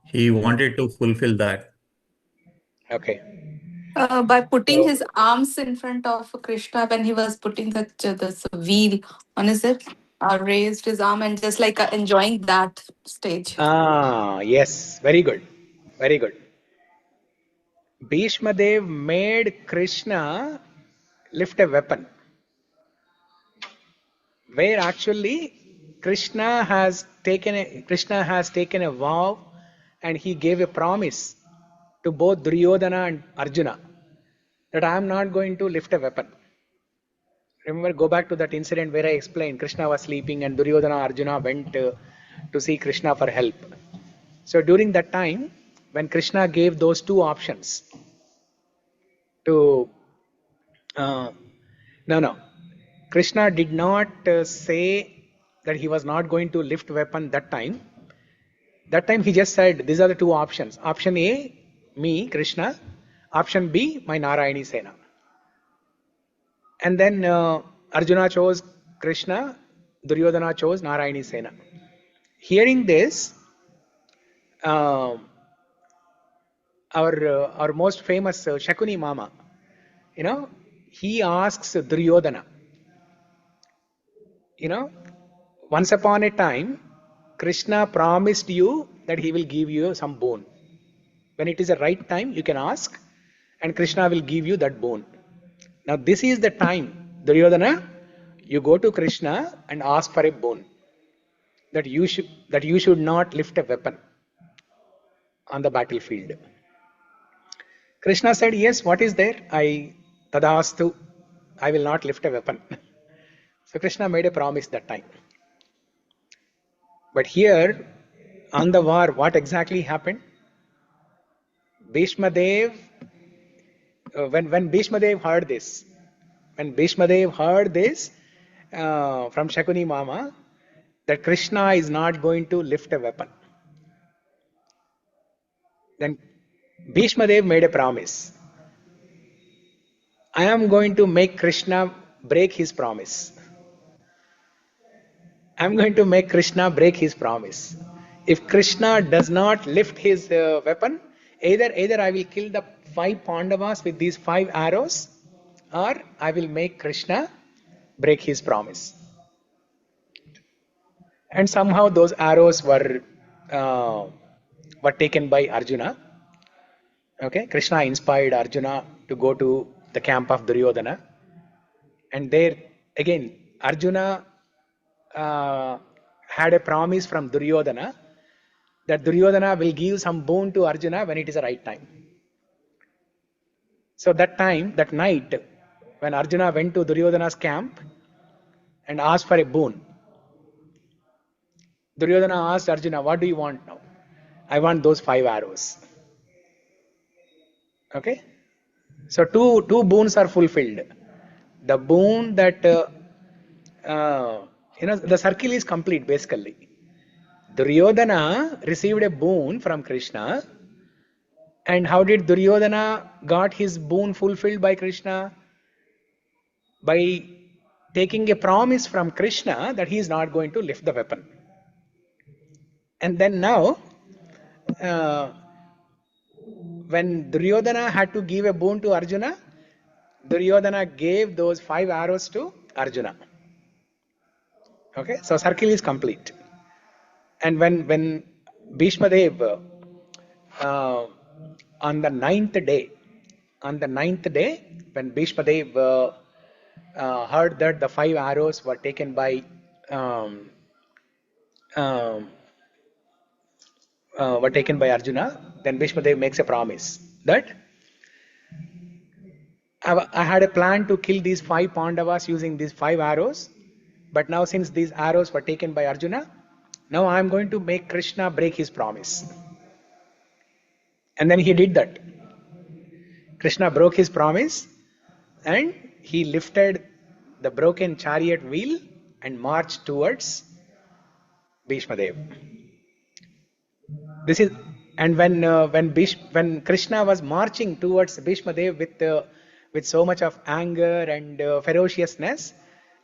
he wanted to fulfill that. Okay. By putting his arms in front of Krishna when he was putting this wheel on his hip, raised his arm and just like enjoying that stage. Yes. Very good. Very good. Bhishma Dev made Krishna lift a weapon. Where actually Krishna has taken a vow and he gave a promise to both Duryodhana and Arjuna that I am not going to lift a weapon. Remember, go back to that incident where I explained Krishna was sleeping and Duryodhana and Arjuna went to see Krishna for help. So during that time, when Krishna gave those two options to Krishna did not say that he was not going to lift weapon that time. That time he just said, these are the two options. Option A, me, Krishna. Option B, my Narayani Sena. And then Arjuna chose Krishna, Duryodhana chose Narayani Sena. Hearing this, our most famous Shakuni Mama, he asks Duryodhana, once upon a time, Krishna promised you that he will give you some boon. When it is the right time, you can ask, and Krishna will give you that boon. Now, this is the time, Duryodhana, you go to Krishna and ask for a boon. That you should not lift a weapon on the battlefield. Krishna said, yes, what is there? Tadastu, I will not lift a weapon. So Krishna made a promise that time. But here, on the war, what exactly happened? Bhishma Dev, when Bhishma Dev heard this, from Shakuni Mama, that Krishna is not going to lift a weapon, then Bhishma Dev made a promise. I am going to make Krishna break his promise. I'm going to make Krishna break his promise. If Krishna does not lift his weapon, either I will kill the 5 Pandavas with these 5 arrows, or I will make Krishna break his promise. And somehow those arrows were taken by Arjuna. Okay, Krishna inspired Arjuna to go to the camp of Duryodhana, and there again Arjuna had a promise from Duryodhana that Duryodhana will give some boon to Arjuna when it is the right time. So that night, when Arjuna went to Duryodhana's camp and asked for a boon, Duryodhana asked Arjuna, what do you want now? I want those 5 arrows. Okay? So two boons are fulfilled. The boon that, the circle is complete basically. Duryodhana received a boon from Krishna. And how did Duryodhana got his boon fulfilled by Krishna? By taking a promise from Krishna that he is not going to lift the weapon. And then now, when Duryodhana had to give a boon to Arjuna, Duryodhana gave those 5 arrows to Arjuna. Okay, so circle is complete. And when Bhishma Dev, on the ninth day, when Bhishma Dev heard that the 5 arrows were taken by Arjuna, then Bhishma Dev makes a promise that I had a plan to kill these 5 Pandavas using these 5 arrows, but now since these arrows were taken by Arjuna, now I am going to make Krishna break his promise. And then he did that. Krishna broke his promise and he lifted the broken chariot wheel and marched towards Bhishma Dev. This is, and when Krishna was marching towards Bhishma Dev with so much of anger and ferociousness,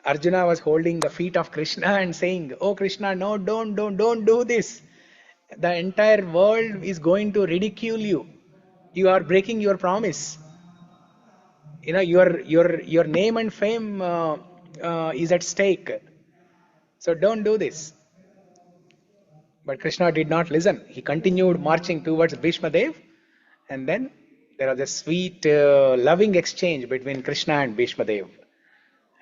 Arjuna was holding the feet of Krishna and saying, "Oh Krishna, no, don't do this. The entire world is going to ridicule you. You are breaking your promise. Your name and fame is at stake. So don't do this." But Krishna did not listen. He continued marching towards Bhishma Dev, and then there was a sweet, loving exchange between Krishna and Bhishma Dev.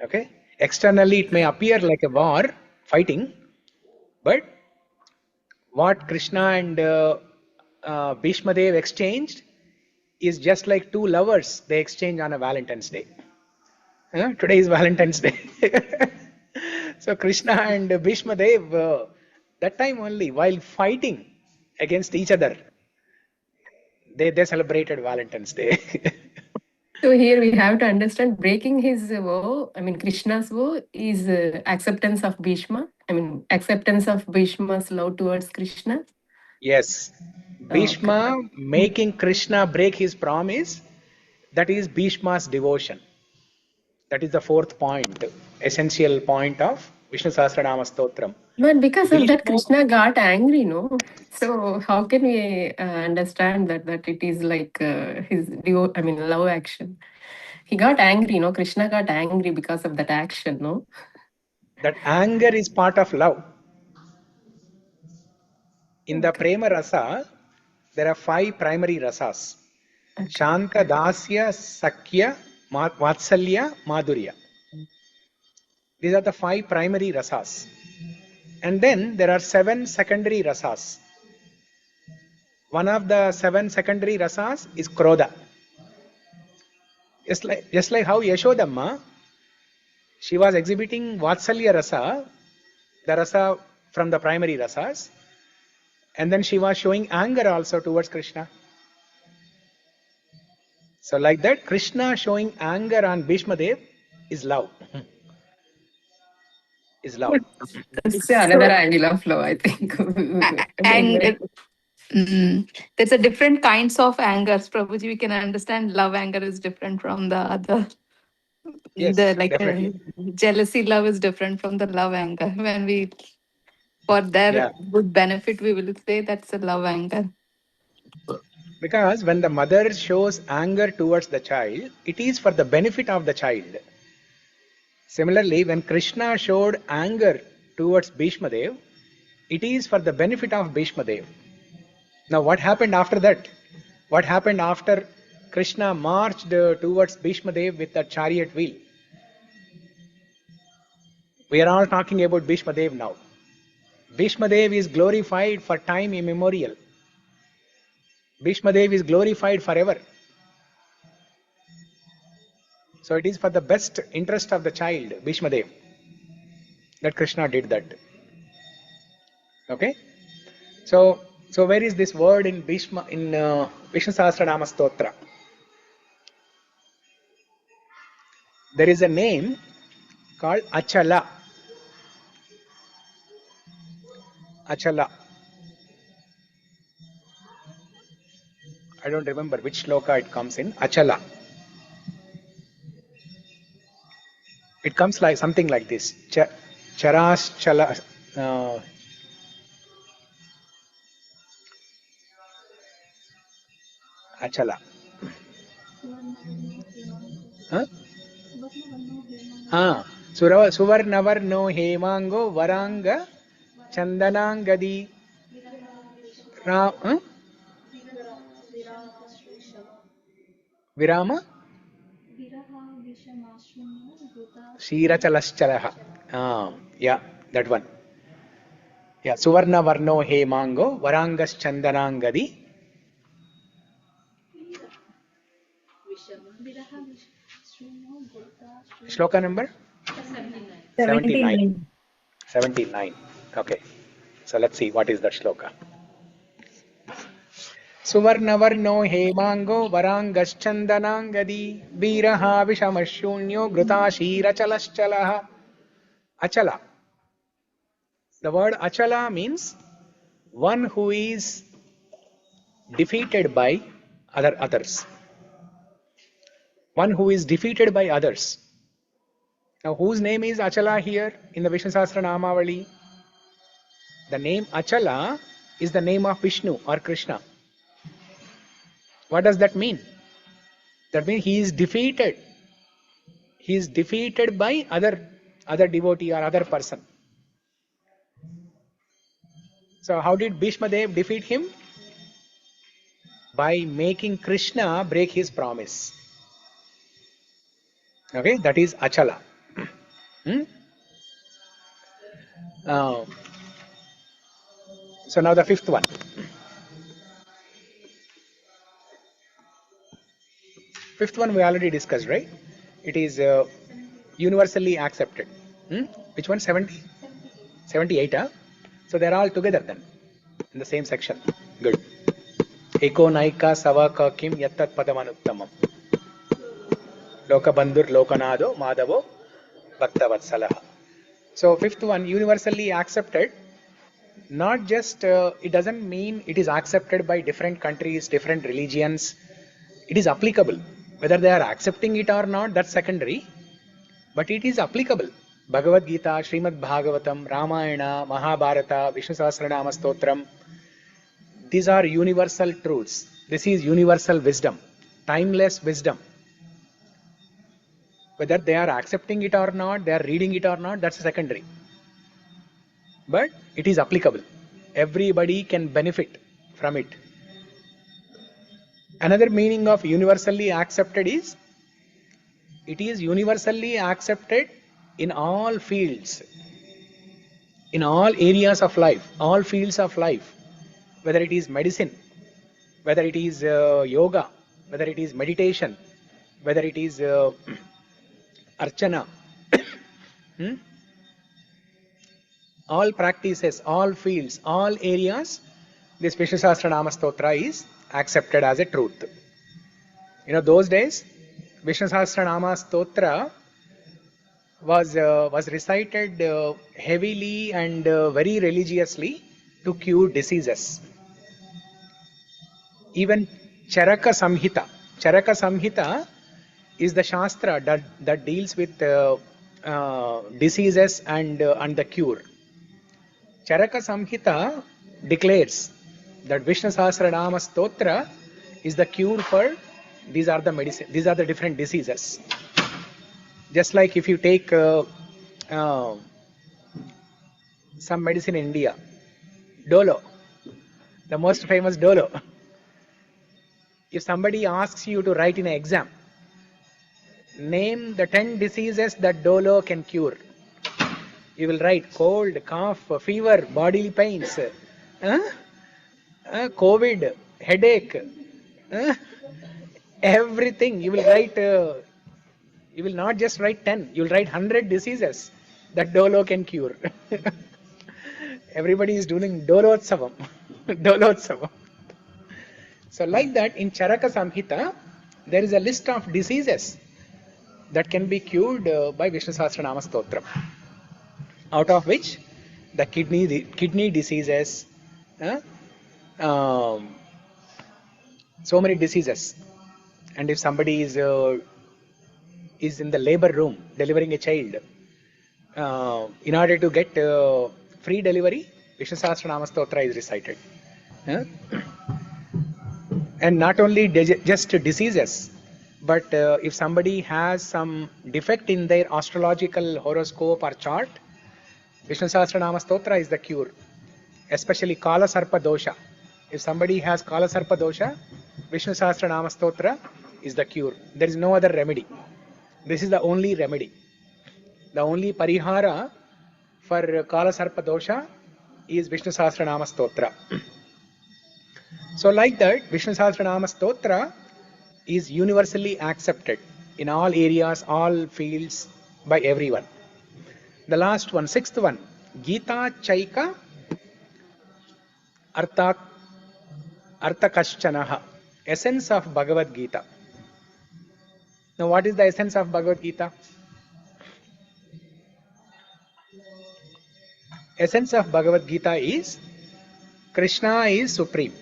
Okay? Externally, it may appear like a war, fighting, but what Krishna and Bhishma Dev exchanged is just like 2 lovers they exchange on a Valentine's Day. Today is Valentine's Day. So Krishna and Bhishma Dev, that time only, while fighting against each other, they celebrated Valentine's Day. So here we have to understand breaking his vow, Krishna's vow is acceptance of Bhishma. Acceptance of Bhishma's love towards Krishna. Yes. Bhishma making Krishna break his promise, that is Bhishma's devotion. That is the 4th point, essential point of Vishnu Sahasra Nāma Stotram. But because of that, Krishna got angry, no? So how can we understand that it is like his love action? He got angry, no? Krishna got angry because of that action, no? That anger is part of love. In the Prema Rasa, there are 5 primary rasas. Shanta, Dasya, Sakya, Vatsalya, Madhurya. These are the 5 primary rasas. And then there are 7 secondary rasas. One of the 7 secondary rasas is Krodha. Just like how Yashodamma, She was exhibiting Vatsalya Rasa, the rasa from the primary rasas, and then she was showing anger also towards Krishna. So like that, Krishna showing anger on Bhishma Dev is love. Is love. That's another angle of flow, I think. And there's a different kinds of angers, Prabhuji. We can understand love anger is different from the other. Yes, The definitely. jealousy love is different from the love anger. When we, for their good benefit, we will say that's a love anger. Because when the mother shows anger towards the child, it is for the benefit of the child. Similarly, when Krishna showed anger towards Bhishma Dev, it is for the benefit of Bhishma Dev. Now what happened after that? What happened after Krishna marched towards Bhishma Dev with the chariot wheel? We are all talking about Bhishma Dev now. Bhishma Dev is glorified for time immemorial. Bhishma Dev is glorified forever. So it is for the best interest of the child, Bhishma Dev, that Krishna did that. Okay? So where is this word in Bhishma, in Vishnu Sahasra Nāma Stotram? There is a name called Achala. Achala. I don't remember which shloka it comes in. Achala. It comes like something like this. Charaschala. Achala. Huh? Suvarnavarno hemango varanga chandanangadi Virama Shirachalaschalaha. Yeah, that one. Yeah, Suvarnavarno hemango varangas chandanangadi. Shloka number? 79. 79. Okay. So let's see what is that shloka. Suvarnavarno hemango varangas chandanangadi viraha vishamashunyo grutashira chalaschalaha. Achala. The word achala means one who is defeated by others. One who is defeated by others. Now whose name is Achala here in the Vishnu Sahasra Namavali? The name Achala is the name of Vishnu or Krishna. What does that mean? That means he is defeated. He is defeated by other devotee or other person. So how did Bhishma Dev defeat him? By making Krishna break his promise. Okay, that is Achala. So now the fifth one. Fifth one we already discussed, right? It is universally accepted. Which one? 70? 78, huh? So they're all together then, in the same section. Good. Eko naika savaka kim yattat padamanuttamam. Loka bandhur lokanado madhavo bhaktavatsalaha. So fifth one, universally accepted. Not just, it doesn't mean it is accepted by different countries, different religions. It is applicable. Whether they are accepting it or not, that's secondary. But it is applicable. Bhagavad Gita, Srimad Bhagavatam, Ramayana, Mahabharata, Vishnu Sahasra Nāma Stotram. These are universal truths. This is universal wisdom, timeless wisdom. Whether they are accepting it or not, they are reading it or not, that's secondary. But it is applicable. Everybody can benefit from it. Another meaning of universally accepted is, it is universally accepted in all fields, in all areas of life, all fields of life. Whether it is medicine, whether it is yoga, whether it is meditation, whether it is archana, All practices, all fields, all areas, this Vishnu Sahasra Nāma Stotra is accepted as a truth. Those days, Vishnu Sahasra Nāma Stotra was recited heavily and very religiously to cure diseases. Even Charaka Samhita. Charaka Samhita is the Shastra that deals with diseases and the cure. Charaka Samhita declares that Vishnu Sahasranama Stotra is the cure for these are the different diseases. Just like if you take some medicine in India, Dolo, the most famous Dolo. If somebody asks you to write in an exam, name the 10 diseases that Dolo can cure. You will write cold, cough, fever, bodily pains, COVID, headache, everything. You will write, you will not just write 10, you will write 100 diseases that Dolo can cure. Everybody is doing Dolotsavam. Dolotsavam. So like that, in Charaka Samhita, there is a list of diseases that can be cured by Vishnu Sahasranama Stotram. Out of which the kidney diseases, so many diseases. And if somebody is in the labor room delivering a child, in order to get free delivery, Vishnu Sahasranama Stotra is recited. And not only just diseases, but if somebody has some defect in their astrological horoscope or chart, Vishnu Sahasranama Stotra is the cure. Especially Kala Sarpa Dosha. If somebody has Kala Sarpa Dosha, Vishnu Sahasranama Stotra is the cure. There is no other remedy. This is the only remedy. The only parihara for Kala Sarpa Dosha is Vishnu Sahasranama Stotra. So like that, Vishnu Sahasranama Stotra is universally accepted in all areas, all fields, by everyone. The last one, sixth one, Gita Chaika Arthakaschanaha, essence of Bhagavad Gita. Now what is the essence of Bhagavad Gita? Essence of Bhagavad Gita is Krishna is supreme.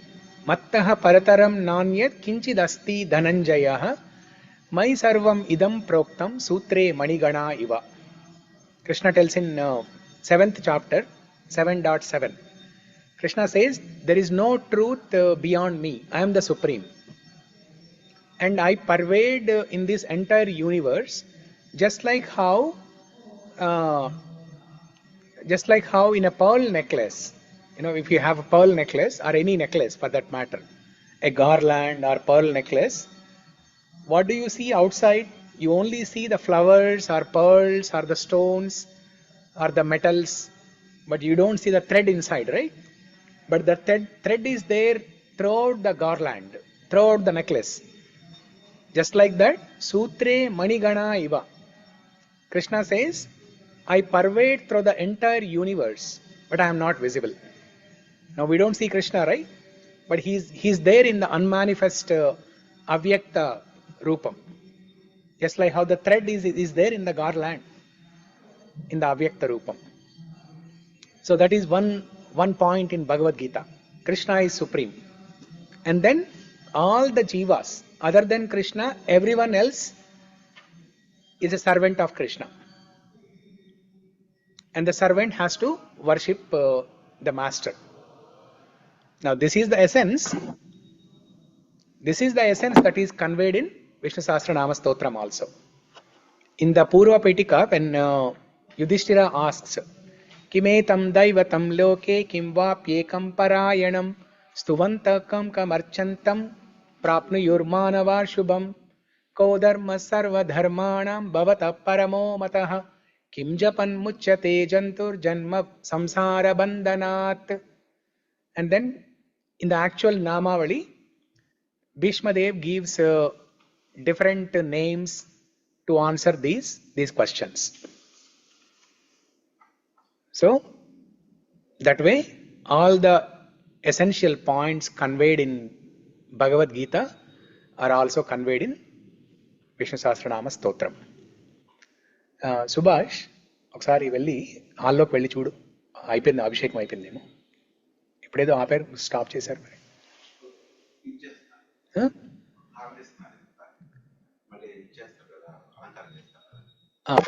Mattaha parataram nanyat kinchidasti dhananjayah mai sarvam idam proktam sutre manigana iva. Krishna tells in 7th chapter, 7.7. Krishna says, there is no truth beyond me. I am the supreme. And I pervade in this entire universe, just like how in a pearl necklace, if you have a pearl necklace or any necklace for that matter, a garland or pearl necklace, what do you see outside? You only see the flowers or pearls or the stones or the metals, but you don't see the thread inside, right? But the thread is there throughout the garland, throughout the necklace. Just like that, Sutre Manigana Iva. Krishna says, I pervade through the entire universe, but I am not visible. Now we don't see Krishna, right? But he's there in the unmanifest avyakta rupam. Just like how the thread is there in the garland, in the avyakta rupam. So that is one point in Bhagavad Gita. Krishna is supreme. And then all the jivas, other than Krishna, everyone else is a servant of Krishna. And the servant has to worship the master. Now this is the essence. This is the essence that is conveyed in Vishnu Sahasra Nāma Stotram also. In the Purva Petika, when Yudhishthira asks, Kimetam daivatam loke kim vapyekam parayanam stuvantakam kamarchantam prapnuyurmanava shubham kodharma sarva dharmanam bhavata paramo matah kim japan muchyate jantur janma samsara bandhanat. And then in the actual Namavali, Bhishma Dev gives different names to answer these questions. So that way, all the essential points conveyed in Bhagavad Gita are also conveyed in Vishnu Sahasra Nāma Stotram. Subhash ఒకసారి వెళ్ళి హాల్లోకి వెళ్ళి చూడు, అయిపోయింది, అభిషేకం అయిపోయిందేమో. ఇప్పుడేదో ఆపారు, stop చేశారు మరి.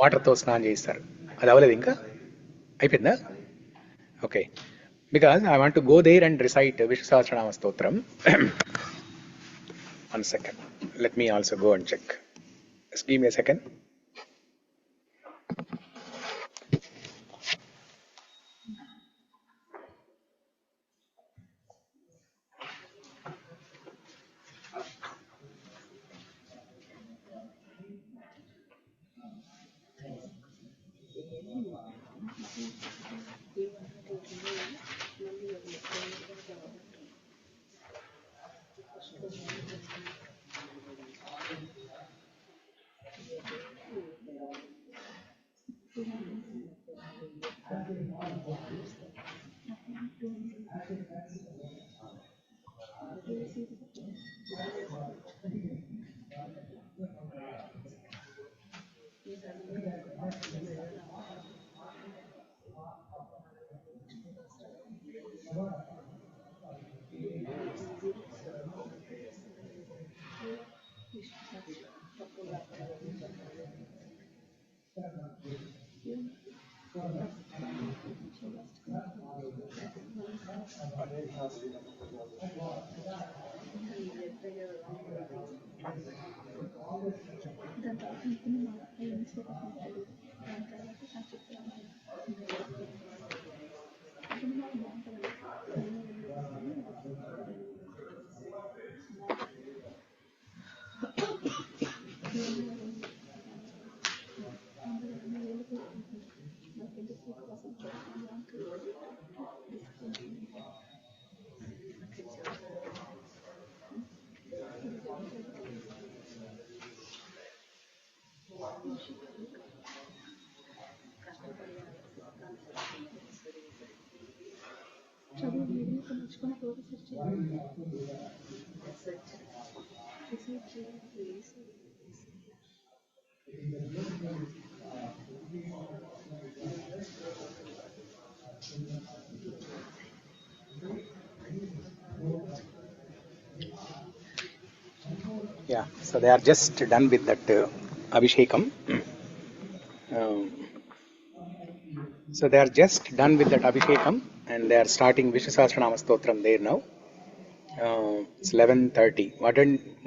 వాటర్తో స్నానం చేయిస్తారు, అది అవ్వలేదు ఇంకా, అయిపోయిందా? Okay, because I want to go there and recite Vishnu Sahasranama Stotram. One second, let me also go and check. Just give me a second. Yeah, so they are just done with that Abhishekam. So they are just done with that Abhishekam and they are starting Vishnu Sahasranama Stotram there now. It's 11:30.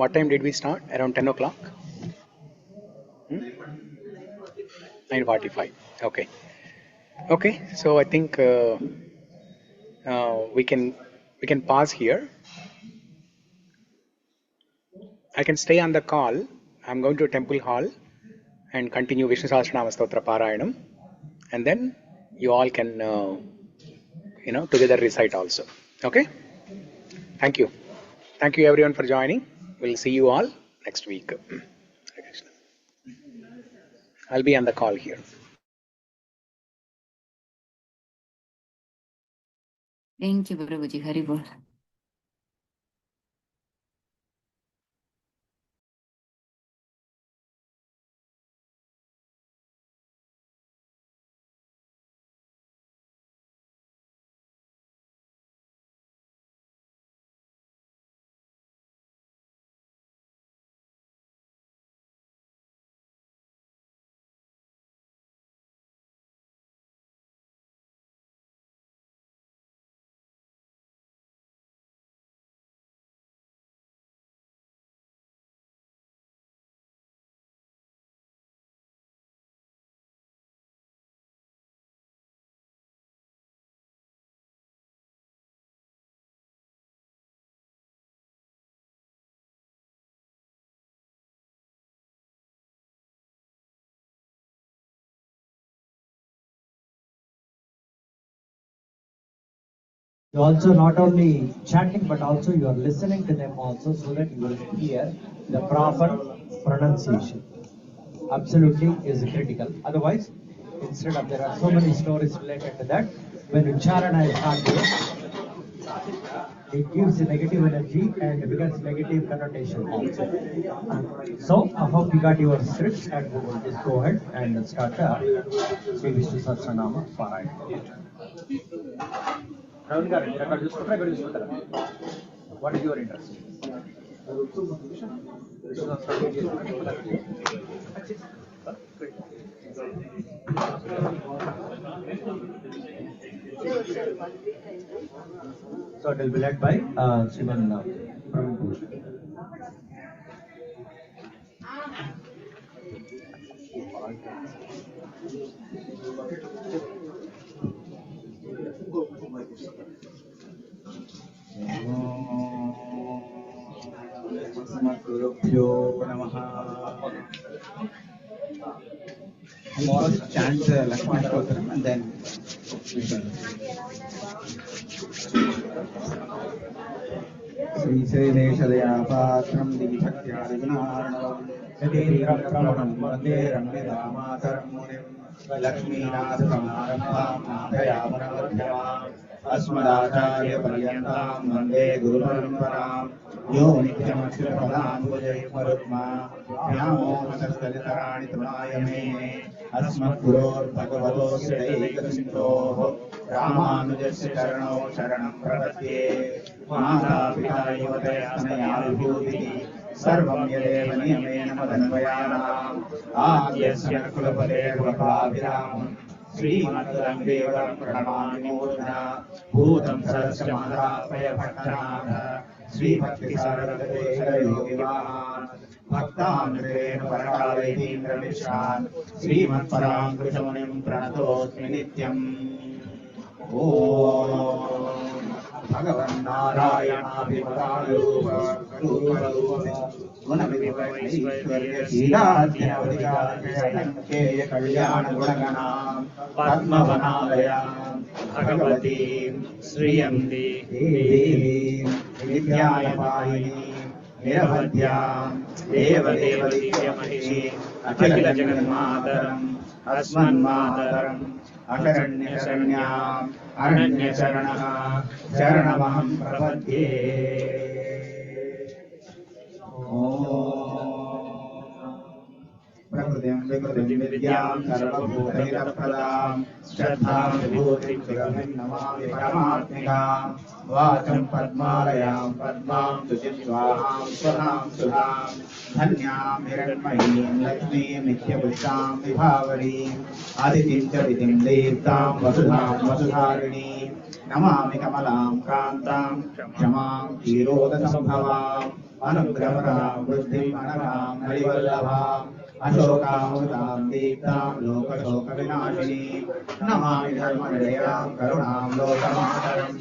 What time did we start? Around 10 o'clock? 9:45. Okay. Okay, so I think we can pause here. I can stay on the call. I'm going to Temple Hall and continue Vishnu Sahasranama Stotra Parayanam, and then you all can together recite also. Okay? Thank you. Thank you everyone for joining. We'll see you all next week. I'll be on the call here. Thank you, Prabhuji. Hari Bol. You also not only chanting but also you are listening to them also so that you will hear the proper pronunciation. Absolutely is critical. Otherwise, instead of, there are so many stories related to that. When Ucharana is not there, it gives a negative energy and becomes negative connotation also. So I hope you got your scripts, and we will just go ahead and start the Sri Vishnu Sahasra Nāma Parayana. What is your interest? So it will be led by Sriman Prabhu. First chant Lakshmana Stotram and then Sri Srideshadayapatram Dībhaktyadignaranam Yadindram Pramanam Vande Ramyadamataram Munim Lakshmīnāthasamaramāṁ Nāthayāmanavadhyamāṁ Asmadācārya Paryantāṁ Vande Guru Paramparaṁ Yo Nityamachyutapadāṁ Bhujayumarukmā Vyāmo Satastalitaraṇi Tamāya Mene Asmadguror Bhagavadosya Daikasindhoः Rāmānujasya Charanau Sharanam Prapatye Mātā Pitā Yuvatayasnaya Vibhūtihi Sarvam Yadeva Niyamena Madanvayānām Ādyasya Kulapate Kulapābhirāmam Srimad-Rangevaram Pranamāmi Mūrධā Bhūtam Sarasya Mahāpaya Bhaktanath Sri Bhakti Sarvadeshara Yogivahan Bhaktāmritena Parakālaitindra Mishran Srimad Paramkrishmunim Pranatosmi Nityam Om Bhagavan Narayana-bhimatarupa Gunavivaiśvarya Sīdātyavadikāya Kalyāna Gunaganām Padmavanālayām Bhagavatīm Sriyam Devīm Vidyāyapāyinīm Niravadhyām Devadeva Divyamahīm Akhila Jaganmātaram Asmanmātaram Akaranyasaranyam Aranyasaranaha Sharanamaham Prapatye Prakrutim Vikrutim Vidyam Sarvabhutahitapradam Shraddham Vibhutim Sugamim Namami Paramatmikam Vācam Padmalayam Padmam Suchitsvaham Swanam Sudham Dhanyam Hiranmayim Lakshmīm Nityabhusham Vibhavarim Aditim Charitim Devtam Vasudham Vasudharinim Namami Kamalam Kantam Kshamam Kshirodasambhavam Anugraharam Buddhim Anagam Harivallabham Ashokāmrutam Deeptam Lokashokavināshinim Namami Dharmanidayam Karunām Lokamātaram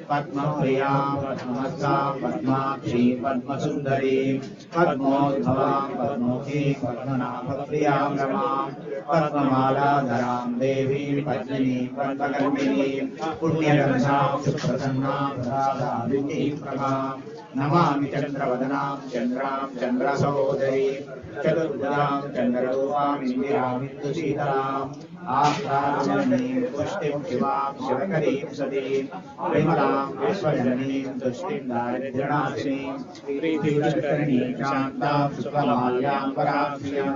Padmapriyam Padmamastam Padmakshīm Padmasundarim Padmodbhavam Padmokhīm Padmanābhapriyam Ramām Padmamālādharam Devīm Padminim Padmakarminim Punyagandhām Suprasannām Radhādītīm Prabhām Namami Chandravadanam Chandram Chandrasahodarim Chaturbhudam Chandrarupam Indiram Indusitaram Āhtāramanīm Tushtim Shivām Shivakarim Sadīm Vimalam Vishwajanīm Tushtim Daridhyanāsīm Prītīvashkaranīm Shantam Suklamalyam Varakshiyam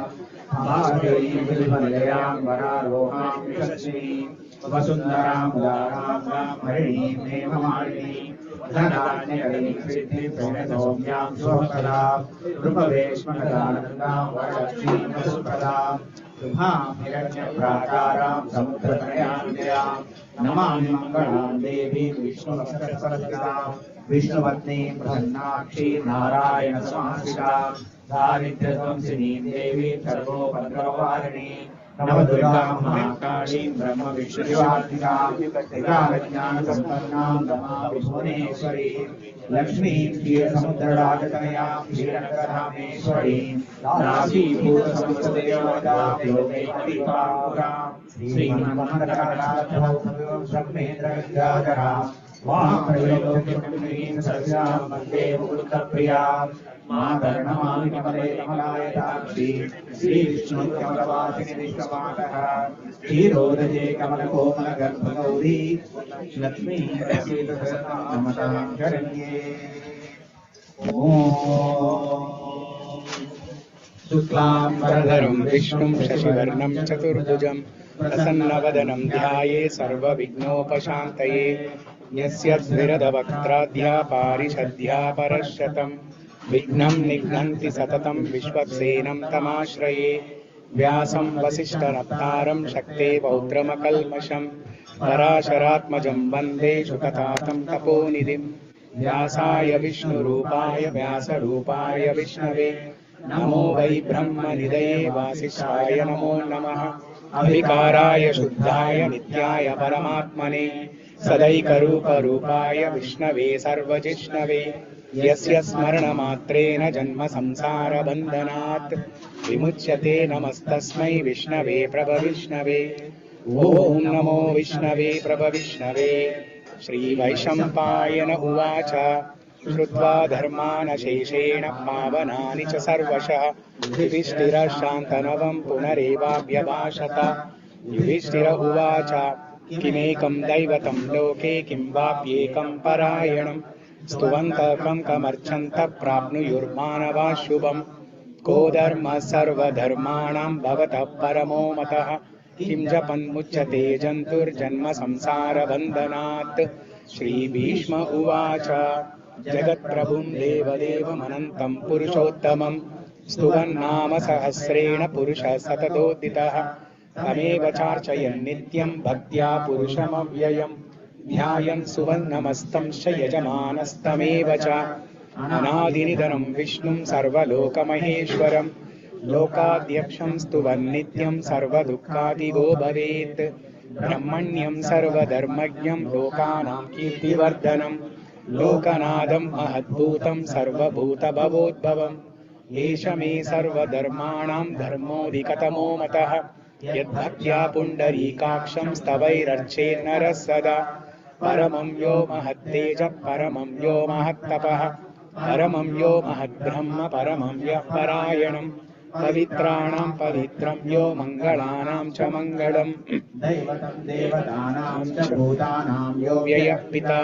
Bhāgarim Vilmalayam Vararoham Vishasīm Vasundaram Udaram Ramharinīm Hemamālinīm Dhanānyakarim Siddhim Pranatōmyam Svakadām Rupaveshmakadanandam Varashīm Vasukadām Subhām Hiranyaprakāram Samudratayānidayām Namāmi Mangalam Devīm Viṣṇu Sahasranām Viṣṇuvatnīm Prasannākṣīm Nārāyana Samāśritām Dāridratvamsinīm Devīm Sarvopadravarinīm Navadurgām Mahākāళīm Brahma Viṣṇu Shivatmikām Vikrāmajñānasampannaām Namāmi Bhuvaneshwarīm Lakshmīm Ksīrasamudradāgatayām Ksīranagarameshwarīm Rāsībhūtasamastadevadaām Yogaikarīpāpurāം Srimannāthārātham Brahmendra Gangādharāം स्वाहाप्रयोगोऽग्निं सस्यां वन्दे मुकुन्दप्रियां मातर्नमामि कमले कमलायताक्षी श्रीविष्णुकमलवासिनि विश्वमातः क्षीरोदये कमलकोमलगर्भगौरी लक्ष्मी नमतां शरण्ये। शुक्लाम्बरधरं विष्णुं शशिवर्णं चतुर्भुजं प्रसन्नवदनं ध्याये सर्वविघ्नोपशान्तये। यस्य द्विरदवक्त्राद्या पारिषद्या परश्शतं विघ्नं निघ्नन्ति सततं विश्वक्सेनं तमाश्रये। व्यासं वसिष्ठनप्तारं शक्ते पौत्रमकल्मषं पराशरात्मजं वन्दे शुकतातं तपोनिधिं। व्यासाय विष्णुरूपाय व्यासरूपाय विष्णवे नमो वै ब्रह्मनिधये वासिष्ठाय नमो नमः। अविकाराय शुद्धाय नित्याय परमात्मने सदैकरूपरूपाय विष्णवे सर्वजिष्णवे। यस्य स्मरणमात्रेण जन्म संसारबन्धनात् विमुच्यते नमस्तस्मै विष्णवे प्रभविष्णवे। ॐ नमो विष्णवे प्रभविष्णवे। श्रीवैशम्पायन उवाच श्रुत्वा धर्मानशेषेण पावनानि च सर्वशः युधिष्ठिरः शान्तनवं पुनरेवाभ्यभाषत। युधिष्ठिर उवाच किमेकं दैवतं लोके किं वाप्येकं परायणं स्तुवन्तः कमर्चन्तः प्राप्नुयुर्मानवाः शुभम्। को धर्मः सर्वधर्माणां भवतः परमो मतः किं जपन्मुच्यते जन्तुर्जन्म संसारबन्धनात्। श्रीभीष्म उवाच जगत्प्रभुं देवदेवमनन्तं पुरुषोत्तमं स्तुवन्नाम सहस्रेण पुरुषः सततोदितः। तमेव चार्चयन् नित्यं भक्त्या पुरुषमव्ययं ध्यायन् सुवन्नमस्तं च यजमानस्तमेव च। अनादिनिधनं विष्णुं सर्वलोकमहेश्वरं लोकाध्यक्षं स्तुवन्नित्यं सर्वदुःखादिगो भवेत्। ब्रह्मण्यं सर्वधर्मज्ञं लोकानां कीर्तिवर्धनं लोकनाथं महद्भूतं सर्वभूतभवोद्भवम्। एष मे सर्वधर्माणां धर्मोऽधिकतमो मतः यद्भक्त्या पुण्डरीकाक्षं स्तवैरर्चेन्नरः सदा। परमं यो महत्तेजः परमं यो महत्तपः परमं यो महद्ब्रह्म परमं यः परायणं पवित्राणां पवित्रं यो मङ्गलानां च मङ्गलम् दैवतं देवतानां च भूतानां यो व्ययः पिता।